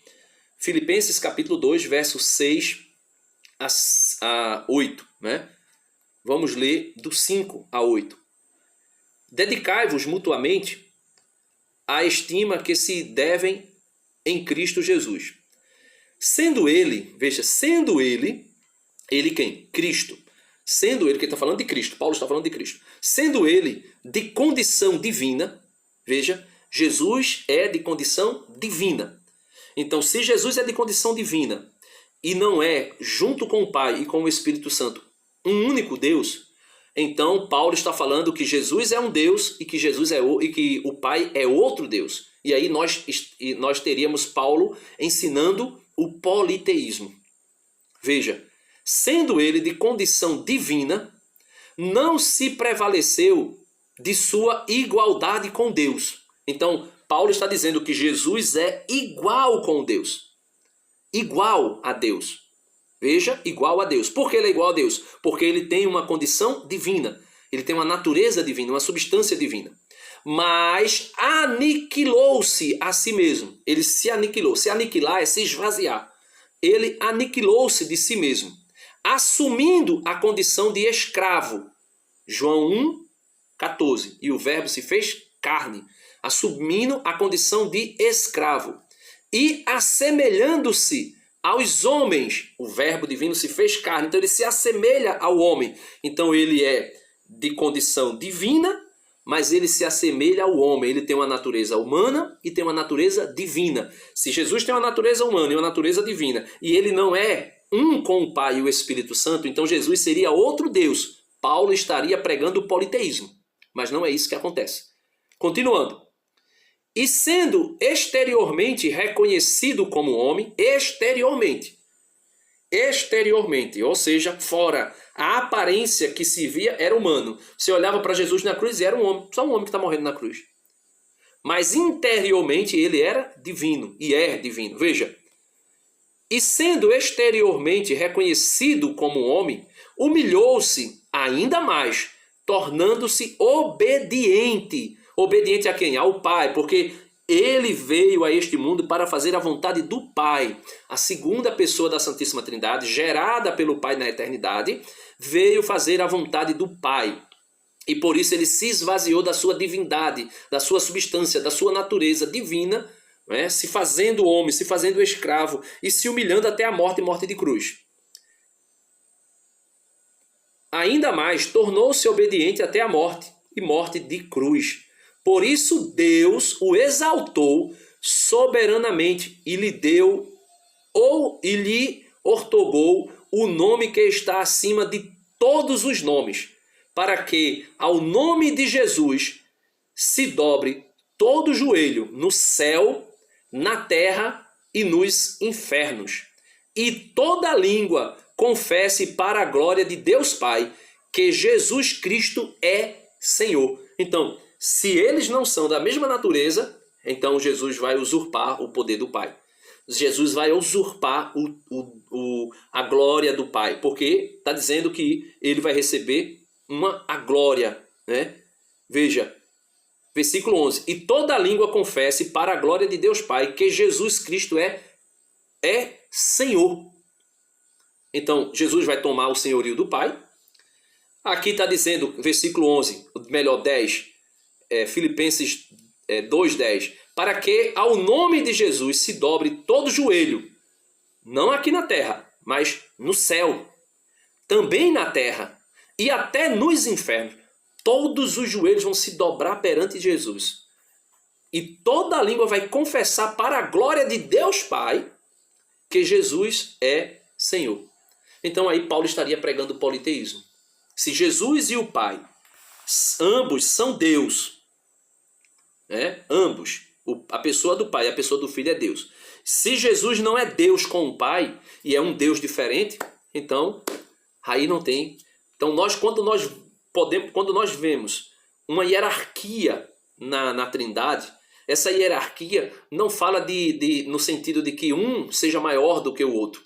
Filipenses capítulo 2, versos 6 a 8. Né? Vamos ler do 5 a 8. Dedicai-vos mutuamente à estima que se devem em Cristo Jesus. Sendo ele, veja, sendo ele quem? Cristo. Sendo ele, que está falando de Cristo, Paulo está falando de Cristo. Sendo ele de condição divina, veja, Jesus é de condição divina. Então, se Jesus é de condição divina e não é, junto com o Pai e com o Espírito Santo, um único Deus, então Paulo está falando que Jesus é um Deus e que que o Pai é outro Deus. E aí nós teríamos Paulo ensinando o politeísmo. Veja, sendo ele de condição divina, não se prevaleceu de sua igualdade com Deus. Então, Paulo está dizendo que Jesus é igual com Deus. Igual a Deus. Veja, igual a Deus. Por que ele é igual a Deus? Porque ele tem uma condição divina. Ele tem uma natureza divina, uma substância divina. Mas aniquilou-se a si mesmo. Ele se aniquilou. Se aniquilar é se esvaziar. Ele aniquilou-se de si mesmo, assumindo a condição de escravo. João 1, 14. E o verbo se fez carne, assumindo a condição de escravo. E assemelhando-se aos homens, o verbo divino se fez carne, então ele se assemelha ao homem. Então ele é de condição divina, mas ele se assemelha ao homem. Ele tem uma natureza humana e tem uma natureza divina. Se Jesus tem uma natureza humana e uma natureza divina, e ele não é um com o Pai e o Espírito Santo, então Jesus seria outro Deus. Paulo estaria pregando o politeísmo. Mas não é isso que acontece. Continuando. E sendo exteriormente reconhecido como homem, exteriormente, ou seja, fora, a aparência que se via era humano. Você olhava para Jesus na cruz e era um homem, só um homem que está morrendo na cruz. Mas interiormente ele era divino, e é divino. Veja, e sendo exteriormente reconhecido como homem, humilhou-se ainda mais, tornando-se obediente. Obediente a quem? Ao Pai, porque ele veio a este mundo para fazer a vontade do Pai. A segunda pessoa da Santíssima Trindade, gerada pelo Pai na eternidade, veio fazer a vontade do Pai. E por isso ele se esvaziou da sua divindade, da sua substância, da sua natureza divina, né? Se fazendo homem, se fazendo escravo e se humilhando até a morte e morte de cruz. Ainda mais, tornou-se obediente até a morte e morte de cruz. Por isso Deus o exaltou soberanamente e lhe deu e lhe ortogou o nome que está acima de todos os nomes, para que ao nome de Jesus se dobre todo joelho no céu, na terra e nos infernos, e toda língua confesse para a glória de Deus Pai que Jesus Cristo é Senhor. Então, se eles não são da mesma natureza, então Jesus vai usurpar o poder do Pai. Jesus vai usurpar a glória do Pai, porque está dizendo que ele vai receber a glória. Né? Veja, versículo 11. E toda língua confesse para a glória de Deus Pai que Jesus Cristo é Senhor. Então, Jesus vai tomar o senhorio do Pai. Aqui está dizendo, versículo 11, melhor 10, Filipenses 2,10, para que ao nome de Jesus se dobre todo joelho, não aqui na terra, mas no céu, também na terra e até nos infernos. Todos os joelhos vão se dobrar perante Jesus. E toda a língua vai confessar para a glória de Deus Pai que Jesus é Senhor. Então aí Paulo estaria pregando o politeísmo. Se Jesus e o Pai, ambos são Deus, né? Ambos, a pessoa do Pai e a pessoa do Filho é Deus. Se Jesus não é Deus com o Pai e é um Deus diferente, então aí não tem. Então quando nós vemos uma hierarquia na Trindade, essa hierarquia não fala no sentido de que um seja maior do que o outro,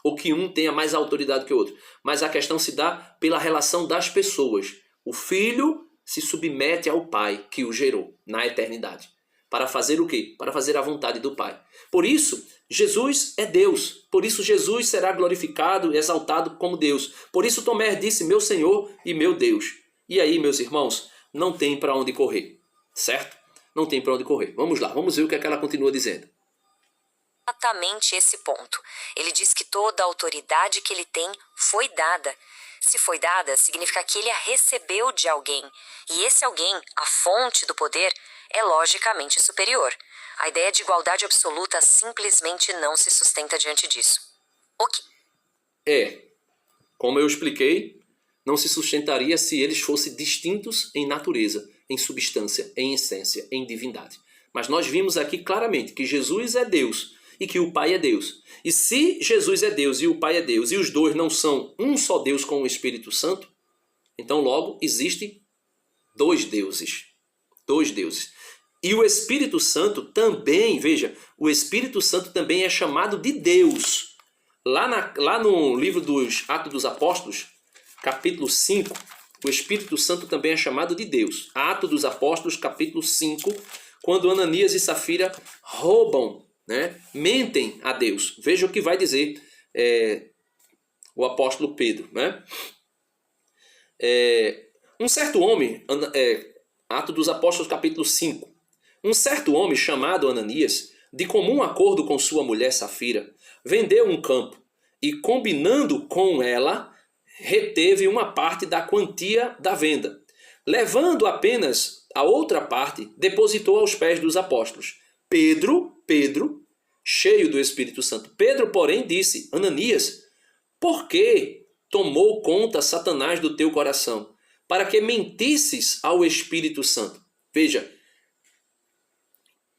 ou que um tenha mais autoridade que o outro, mas a questão se dá pela relação das pessoas. O Filho se submete ao Pai que o gerou na eternidade. Para fazer o quê? Para fazer a vontade do Pai. Por isso, Jesus é Deus. Por isso, Jesus será glorificado e exaltado como Deus. Por isso, Tomé disse, meu Senhor e meu Deus. E aí, meus irmãos, não tem para onde correr. Certo? Não tem para onde correr. Vamos lá, vamos ver o que é que ela continua dizendo. Exatamente esse ponto. Ele diz que toda a autoridade que ele tem foi dada. Se foi dada, significa que ele a recebeu de alguém. E esse alguém, a fonte do poder, é logicamente superior. A ideia de igualdade absoluta simplesmente não se sustenta diante disso. O que? Como eu expliquei, não se sustentaria se eles fossem distintos em natureza, em substância, em essência, em divindade. Mas nós vimos aqui claramente que Jesus é Deus e que o Pai é Deus. E se Jesus é Deus e o Pai é Deus, e os dois não são um só Deus com o Espírito Santo, então logo existe dois deuses. Dois deuses. E o Espírito Santo também, veja, o Espírito Santo também é chamado de Deus. Lá no livro dos Atos dos Apóstolos, capítulo 5, o Espírito Santo também é chamado de Deus. Atos dos Apóstolos, capítulo 5, quando Ananias e Safira roubam, né, mentem a Deus. Veja o que vai dizer o apóstolo Pedro. Né? Um certo homem, Atos dos Apóstolos, capítulo 5, um certo homem chamado Ananias, de comum acordo com sua mulher Safira, vendeu um campo e, combinando com ela, reteve uma parte da quantia da venda. Levando apenas a outra parte, depositou aos pés dos apóstolos. Pedro, cheio do Espírito Santo. Pedro, porém, disse, Ananias, por que tomou conta Satanás do teu coração? Para que mentisses ao Espírito Santo. Veja,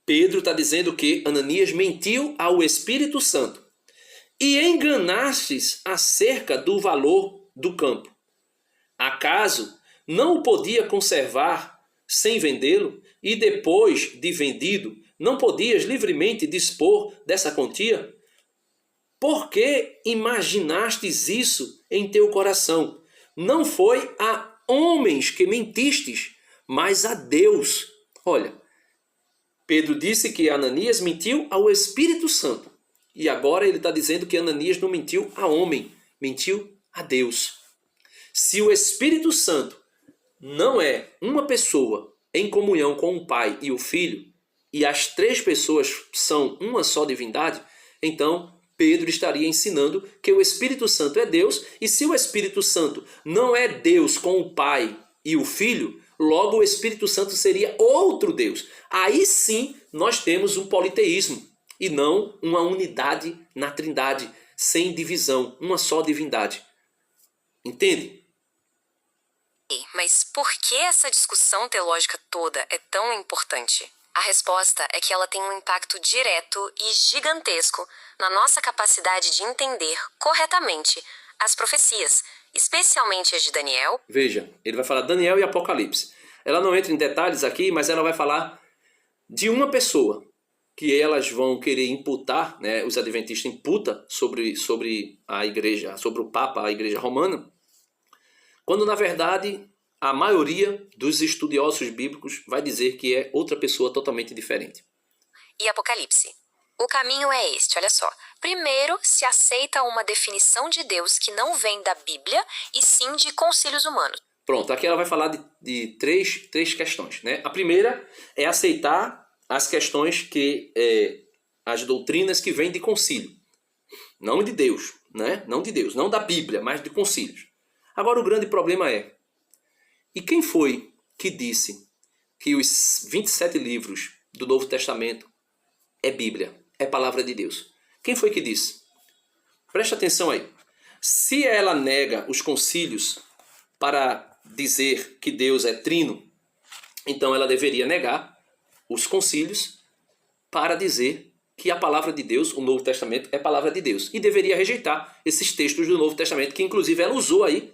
Pedro está dizendo que Ananias mentiu ao Espírito Santo e enganastes acerca do valor do campo. Acaso não o podia conservar sem vendê-lo e depois de vendido não podias livremente dispor dessa quantia? Por que imaginastes isso em teu coração? Não foi a homens que mentistes, mas a Deus. Olha, Pedro disse que Ananias mentiu ao Espírito Santo. E agora ele está dizendo que Ananias não mentiu a homem, mentiu a Deus. Se o Espírito Santo não é uma pessoa em comunhão com o Pai e o Filho, e as três pessoas são uma só divindade, então Pedro estaria ensinando que o Espírito Santo é Deus, e se o Espírito Santo não é Deus com o Pai e o Filho, logo o Espírito Santo seria outro Deus. Aí sim nós temos um politeísmo e não uma unidade na Trindade, sem divisão, uma só divindade. Entende? Mas por que essa discussão teológica toda é tão importante? A resposta é que ela tem um impacto direto e gigantesco na nossa capacidade de entender corretamente as profecias, especialmente as de Daniel. Veja, ele vai falar Daniel e Apocalipse. Ela não entra em detalhes aqui, mas ela vai falar de uma pessoa que elas vão querer imputar, né, os adventistas imputam sobre a igreja, sobre o Papa, a igreja romana, quando na verdade a maioria dos estudiosos bíblicos vai dizer que é outra pessoa totalmente diferente. E Apocalipse. O caminho é este, olha só. Primeiro, se aceita uma definição de Deus que não vem da Bíblia e sim de concílios humanos. Pronto, aqui ela vai falar de três questões. Né? A primeira é aceitar as questões as doutrinas que vêm de concílio. Não de Deus, né? Não de Deus, não da Bíblia, mas de concílios. Agora o grande problema e quem foi que disse que os 27 livros do Novo Testamento é Bíblia, é palavra de Deus? Quem foi que disse? Preste atenção aí. Se ela nega os concílios para dizer que Deus é trino, então ela deveria negar os concílios para dizer que a palavra de Deus, o Novo Testamento, é palavra de Deus. E deveria rejeitar esses textos do Novo Testamento, que inclusive ela usou aí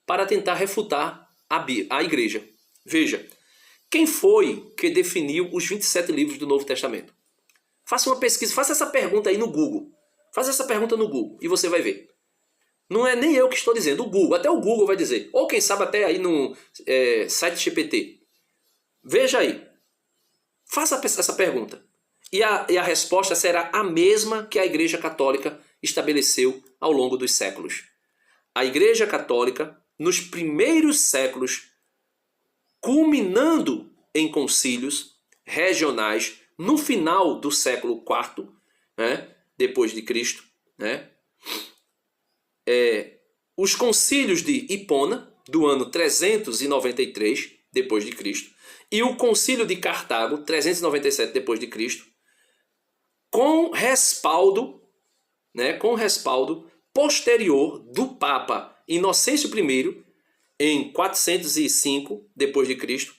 para tentar refutar a igreja. Veja, quem foi que definiu os 27 livros do Novo Testamento? Faça uma pesquisa, faça essa pergunta aí no Google. Faça essa pergunta no Google e você vai ver. Não é nem eu que estou dizendo, o Google, até o Google vai dizer. Ou quem sabe até aí no site GPT. Veja aí. Faça essa pergunta. E a resposta será a mesma que a Igreja Católica estabeleceu ao longo dos séculos. A Igreja Católica, nos primeiros séculos, culminando em concílios regionais, no final do século IV, né, depois de Cristo, né, os concílios de Hipona, do ano 393 depois de Cristo, e o concílio de Cartago, 397 depois de Cristo, com respaldo posterior do Papa Inocêncio I, em 405 depois de Cristo,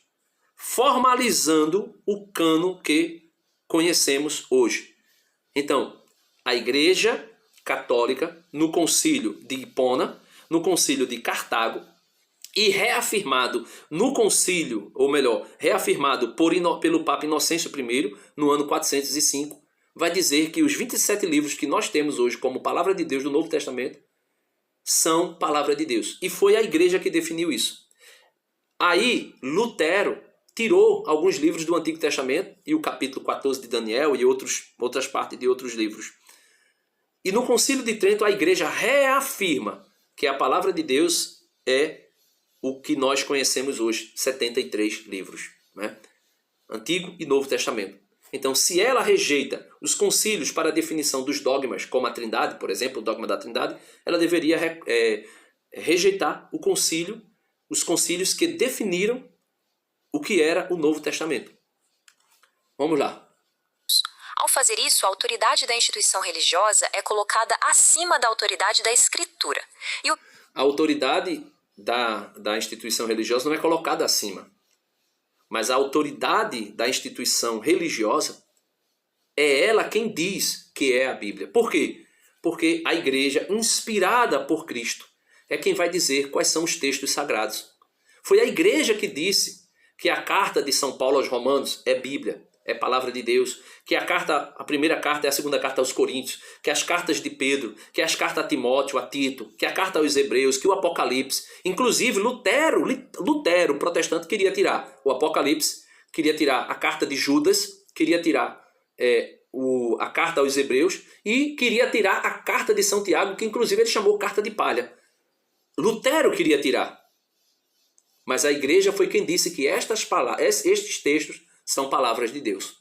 formalizando o cânon que conhecemos hoje. Então, a Igreja Católica, no concílio de Hipona, no concílio de Cartago, e reafirmado no concílio, ou melhor, reafirmado pelo Papa Inocêncio I, no ano 405, vai dizer que os 27 livros que nós temos hoje como palavra de Deus do Novo Testamento são palavra de Deus. E foi a igreja que definiu isso. Aí, Lutero tirou alguns livros do Antigo Testamento, e o capítulo 14 de Daniel, e outras partes de outros livros. E no Concílio de Trento, a igreja reafirma que a palavra de Deus é o que nós conhecemos hoje, 73 livros, né? Antigo e Novo Testamento. Então, se ela rejeita os concílios para a definição dos dogmas, como a Trindade, por exemplo, o dogma da Trindade, ela deveria rejeitar os concílios que definiram o que era o Novo Testamento. Vamos lá. Ao fazer isso, a autoridade da instituição religiosa é colocada acima da autoridade da Escritura. A autoridade da instituição religiosa não é colocada acima. Mas a autoridade da instituição religiosa é ela quem diz que é a Bíblia. Por quê? Porque a igreja, inspirada por Cristo, é quem vai dizer quais são os textos sagrados. Foi a igreja que disse que a carta de São Paulo aos Romanos é Bíblia, é palavra de Deus, que a primeira carta é a segunda carta aos Coríntios, que as cartas de Pedro, que as cartas a Timóteo, a Tito, que a carta aos Hebreus, que o Apocalipse. Inclusive Lutero, protestante, queria tirar o Apocalipse, queria tirar a carta de Judas, queria tirar a carta aos Hebreus e queria tirar a carta de São Tiago, que inclusive ele chamou carta de palha. Lutero queria tirar. Mas a igreja foi quem disse que estes textos são palavras de Deus.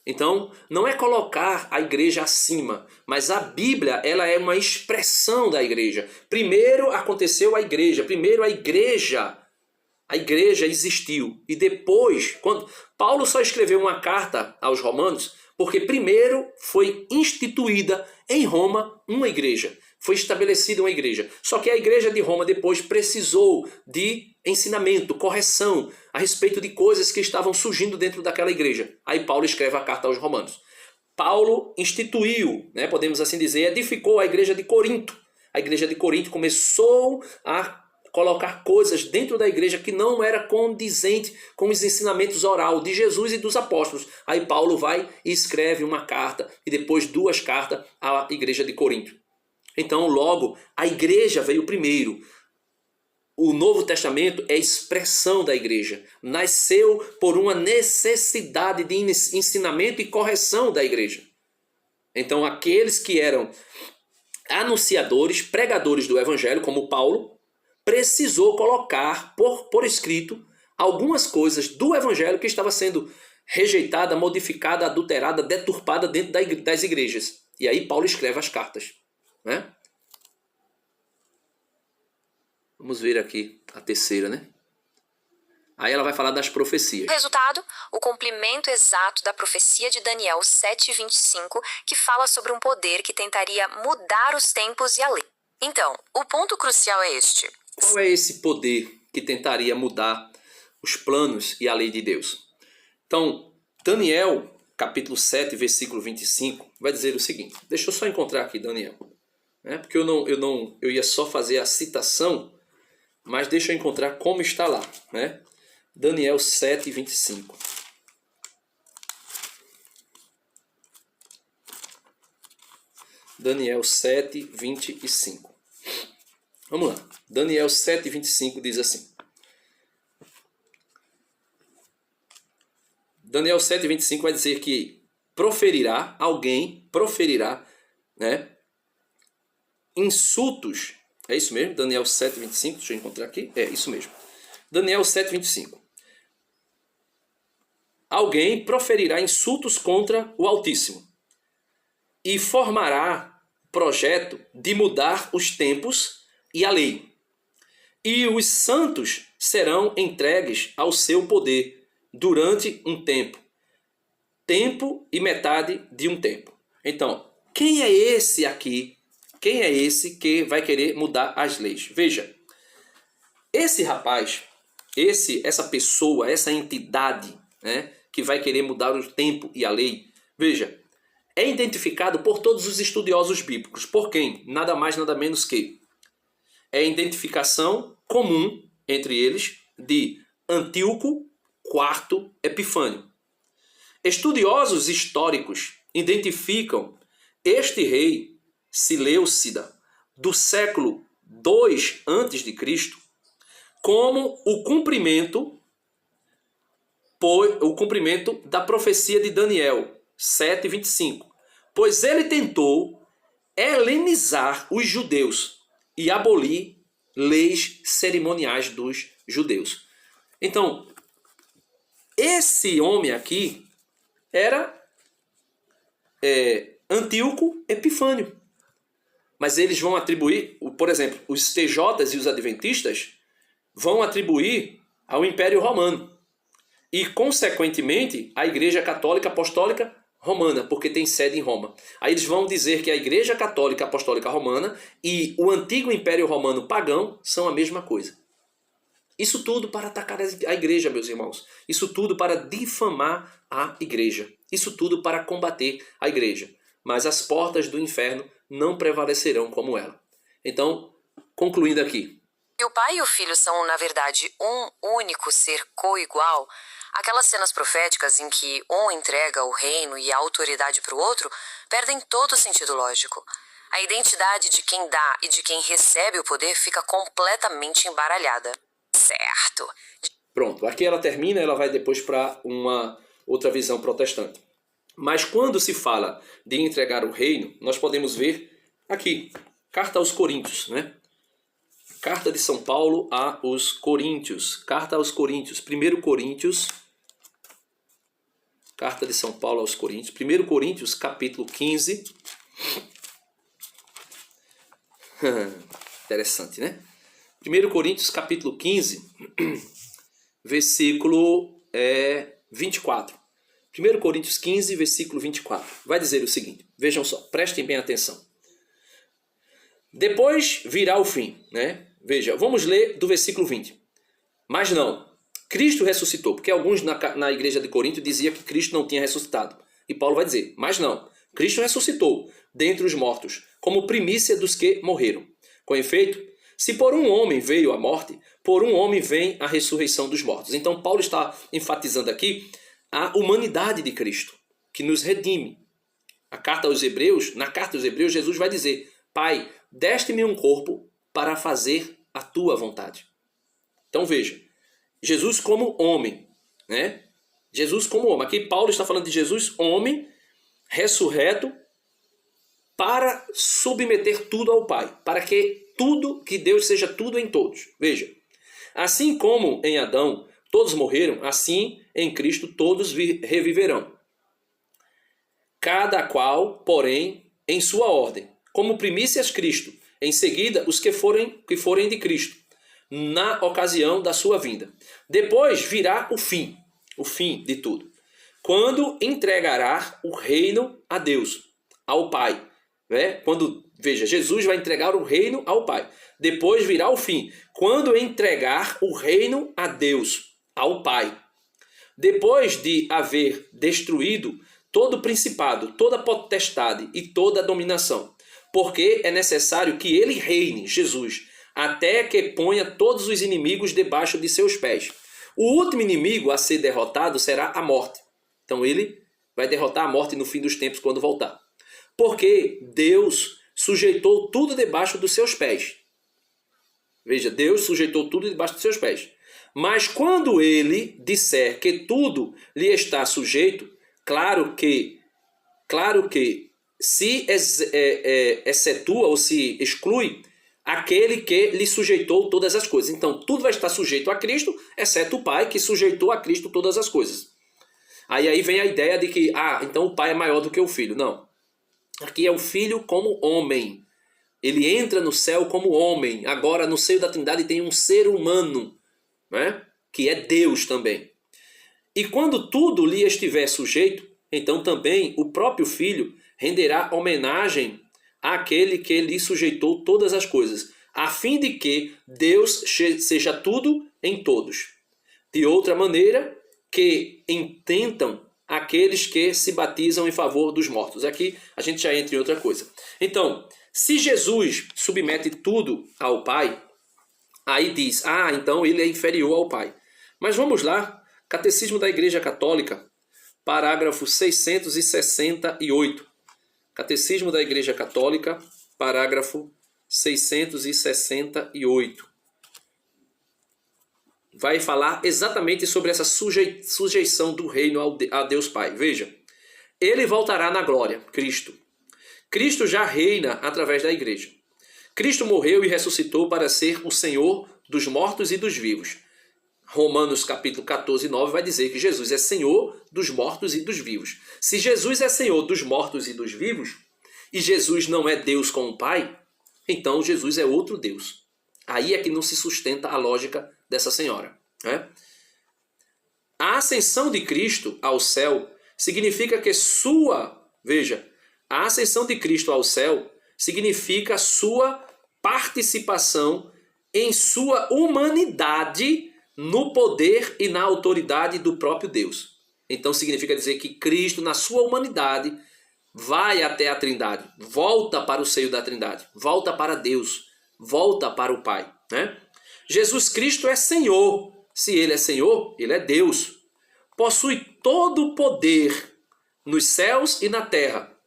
Então, não é colocar a igreja acima, mas a Bíblia, ela é uma expressão da igreja. Primeiro aconteceu a igreja, primeiro a igreja existiu. E depois, quando Paulo só escreveu uma carta aos Romanos, porque primeiro foi instituída em Roma uma igreja. Foi estabelecida uma igreja. Só que a igreja de Roma depois precisou de ensinamento, correção a respeito de coisas que estavam surgindo dentro daquela igreja. Aí Paulo escreve a carta aos Romanos. Paulo instituiu, podemos assim dizer, edificou a igreja de Corinto. A igreja de Corinto começou a colocar coisas dentro da igreja que não era condizente com os ensinamentos orais de Jesus e dos apóstolos. Aí Paulo vai e escreve uma carta e depois 2 cartas à igreja de Corinto. Então, logo, a igreja veio primeiro. O Novo Testamento é expressão da igreja. Nasceu por uma necessidade de ensinamento e correção da igreja. Então, aqueles que eram anunciadores, pregadores do evangelho, como Paulo, precisou colocar por escrito algumas coisas do evangelho que estava sendo rejeitada, modificada, adulterada, deturpada dentro das igrejas. E aí Paulo escreve as cartas. Vamos ver aqui a terceira, Aí ela vai falar das profecias. Resultado, o cumprimento exato da profecia de Daniel 7:25, que fala sobre um poder que tentaria mudar os tempos e a lei. Então, o ponto crucial é este. Qual é esse poder que tentaria mudar os planos e a lei de Deus? Então, Daniel, capítulo 7, versículo 25, vai dizer o seguinte. Deixa eu só encontrar aqui Daniel. Porque eu ia só fazer a citação, mas deixa eu encontrar como está lá. Daniel 7, 25. Daniel 7, 25. Vamos lá. Daniel 7, 25 diz assim. Daniel 7, 25 vai dizer que alguém proferirá, insultos. É isso mesmo? Daniel 7, 25. Deixa eu encontrar aqui. É isso mesmo. Daniel 7, 25. Alguém proferirá insultos contra o Altíssimo e formará projeto de mudar os tempos e a lei. E os santos serão entregues ao seu poder durante um tempo e metade de um tempo. Então, quem é esse aqui? Quem é esse que vai querer mudar as leis? Veja, esse rapaz, essa pessoa, essa entidade, que vai querer mudar o tempo e a lei, veja, é identificado por todos os estudiosos bíblicos. Por quem? Nada mais, nada menos que é a identificação comum entre eles de Antíoco IV Epifânio. Estudiosos históricos identificam este rei Seleucida do século II a.C. como o cumprimento da profecia de Daniel 7:25, pois ele tentou helenizar os judeus e abolir leis cerimoniais dos judeus. Então, esse homem aqui era Antíoco Epifânio. Mas eles vão atribuir, por exemplo, os TJs e os adventistas vão atribuir ao Império Romano. E, consequentemente, à Igreja Católica Apostólica Romana, porque tem sede em Roma. Aí eles vão dizer que a Igreja Católica Apostólica Romana e o antigo Império Romano pagão são a mesma coisa. Isso tudo para atacar a igreja, meus irmãos. Isso tudo para difamar a igreja. Isso tudo para combater a igreja. Mas as portas do inferno não prevalecerão como ela. Então, concluindo aqui. E o pai e o filho são, na verdade, um único ser coigual. Aquelas cenas proféticas em que um entrega o reino e a autoridade para o outro perdem todo o sentido lógico. A identidade de quem dá e de quem recebe o poder fica completamente embaralhada. Certo. Pronto, aqui ela termina, ela vai depois para uma outra visão protestante. Mas quando se fala de entregar o reino, nós podemos ver aqui, carta aos Coríntios, Carta de São Paulo aos Coríntios. Carta aos Coríntios. 1 Coríntios. Carta de São Paulo aos Coríntios. 1 Coríntios, capítulo 15. Interessante, 1 Coríntios, capítulo 15, versículo 24. 1 Coríntios 15, versículo 24. Vai dizer o seguinte. Vejam só, prestem bem atenção. Depois virá o fim, Veja, vamos ler do versículo 20. Mas não, Cristo ressuscitou, porque alguns na igreja de Corinto diziam que Cristo não tinha ressuscitado. E Paulo vai dizer, mas não, Cristo ressuscitou dentre os mortos, como primícia dos que morreram. Com efeito, se por um homem veio a morte, por um homem vem a ressurreição dos mortos. Então Paulo está enfatizando aqui a humanidade de Cristo, que nos redime. Na carta aos Hebreus, Jesus vai dizer, Pai, deste-me um corpo para fazer a tua vontade. Então veja, Jesus como homem, Jesus como homem. Aqui Paulo está falando de Jesus, homem, ressurreto, para submeter tudo ao Pai, para que Deus seja tudo em todos. Veja, assim como em Adão todos morreram, assim em Cristo todos reviverão. Cada qual, porém, em sua ordem. Como primícias Cristo, em seguida os que forem de Cristo. na ocasião da sua vinda. Depois virá o fim de tudo, quando entregará o reino a Deus, ao Pai. Né? Veja, Jesus vai entregar o reino ao Pai. Depois virá o fim, quando entregar o reino a Deus, ao Pai. Depois de haver destruído todo principado, toda potestade e toda dominação, porque é necessário que ele reine, Jesus, até que ponha todos os inimigos debaixo de seus pés. O último inimigo a ser derrotado será a morte. Então ele vai derrotar a morte no fim dos tempos quando voltar. Porque Deus sujeitou tudo debaixo dos seus pés. Veja, Deus sujeitou tudo debaixo dos seus pés. Mas quando ele disser que tudo lhe está sujeito, claro que se excetua ou se exclui aquele que lhe sujeitou todas as coisas. Então, tudo vai estar sujeito a Cristo, exceto o Pai, que sujeitou a Cristo todas as coisas. Aí vem a ideia de que, então o Pai é maior do que o Filho. Não. Aqui é o Filho como homem. Ele entra no céu como homem. Agora, no seio da Trindade, tem um ser humano, né? Que é Deus também. E quando tudo lhe estiver sujeito, então também o próprio Filho renderá homenagem àquele que lhe sujeitou todas as coisas, a fim de que Deus seja tudo em todos. De outra maneira, que intentam aqueles que se batizam em favor dos mortos. Aqui a gente já entra em outra coisa. Então, se Jesus submete tudo ao Pai, aí diz, então ele é inferior ao Pai. Mas vamos lá, Catecismo da Igreja Católica, parágrafo 668. Catecismo da Igreja Católica, parágrafo 668. Vai falar exatamente sobre essa sujeição do reino a Deus Pai. Veja, ele voltará na glória, Cristo. Cristo já reina através da igreja. Cristo morreu e ressuscitou para ser o Senhor dos mortos e dos vivos. Romanos capítulo 14, 9 vai dizer que Jesus é Senhor dos mortos e dos vivos. Se Jesus é Senhor dos mortos e dos vivos, e Jesus não é Deus com o Pai, então Jesus é outro Deus. Aí é que não se sustenta a lógica dessa senhora. Né? A ascensão de Cristo ao céu significa que a ascensão de Cristo ao céu significa sua participação em sua humanidade no poder e na autoridade do próprio Deus. Então significa dizer que Cristo, na sua humanidade, vai até a Trindade, volta para o seio da Trindade, volta para Deus, volta para o Pai. Né? Jesus Cristo é Senhor. Se ele é Senhor, ele é Deus. Possui todo o poder nos céus e na terra.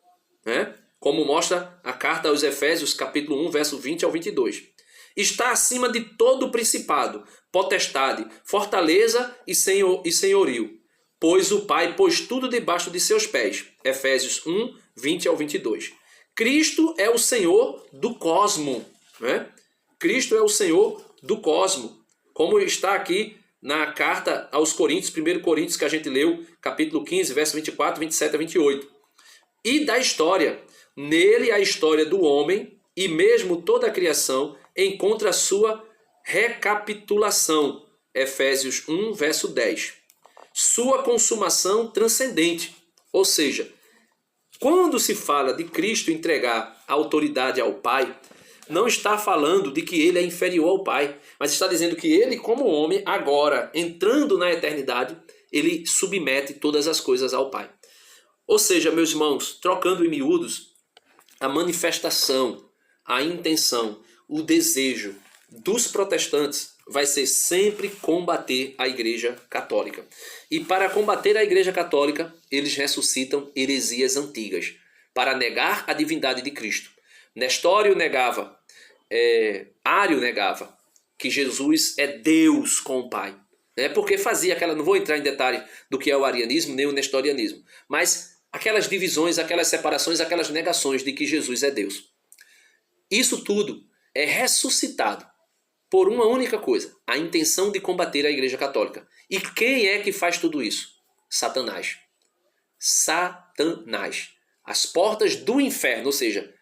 Né? Como mostra a carta aos Efésios, capítulo 1, verso 20 ao 22. Está acima de todo o principado, potestade, fortaleza e senhorio, pois o Pai pôs tudo debaixo de seus pés. Efésios 1, 20 ao 22. Cristo é o Senhor do cosmo. Né? Cristo é o Senhor do cosmo. Como está aqui na carta aos Coríntios, 1 Coríntios, que a gente leu, capítulo 15, verso 24, 27 a 28. E da história. Nele a história do homem e mesmo toda a criação encontra a sua recapitulação. Efésios 1, verso 10. Sua consumação transcendente. Ou seja, quando se fala de Cristo entregar a autoridade ao Pai, não está falando de que ele é inferior ao Pai, mas está dizendo que ele, como homem, agora, entrando na eternidade, ele submete todas as coisas ao Pai. Ou seja, meus irmãos, trocando em miúdos, a manifestação, a intenção, o desejo dos protestantes vai ser sempre combater a Igreja Católica. E para combater a Igreja Católica, eles ressuscitam heresias antigas, para negar a divindade de Cristo. Nestório negava, Ário negava que Jesus é Deus com o Pai. Né? Porque fazia aquela, não vou entrar em detalhe do que é o arianismo nem o nestorianismo, mas aquelas divisões, aquelas separações, aquelas negações de que Jesus é Deus. Isso tudo é ressuscitado por uma única coisa, a intenção de combater a Igreja Católica. E quem é que faz tudo isso? Satanás. Satanás. As portas do inferno, ou seja,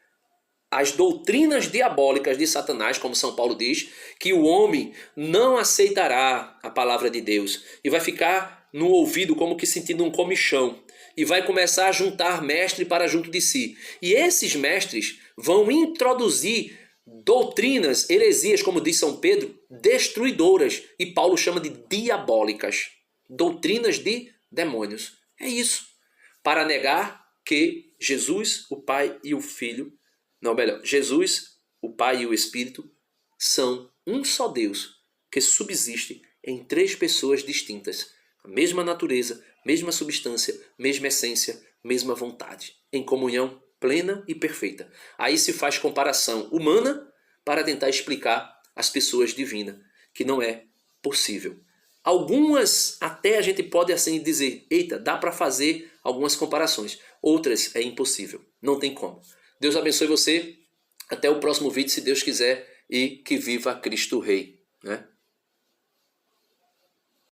as doutrinas diabólicas de Satanás, como São Paulo diz, que o homem não aceitará a palavra de Deus e vai ficar no ouvido como que sentindo um comichão e vai começar a juntar mestre para junto de si. E esses mestres vão introduzir doutrinas, heresias, como diz São Pedro, destruidoras, e Paulo chama de diabólicas, doutrinas de demônios. É isso, para negar que Jesus, o Pai e o Filho, não, melhor, Jesus, o Pai e o Espírito são um só Deus que subsiste em três pessoas distintas, a mesma natureza, mesma substância, mesma essência, mesma vontade, em comunhão plena e perfeita. Aí se faz comparação humana para tentar explicar as pessoas divinas, que não é possível. Algumas até a gente pode assim dizer, eita, dá para fazer algumas comparações. Outras é impossível, não tem como. Deus abençoe você, até o próximo vídeo, se Deus quiser, e que viva Cristo Rei, né?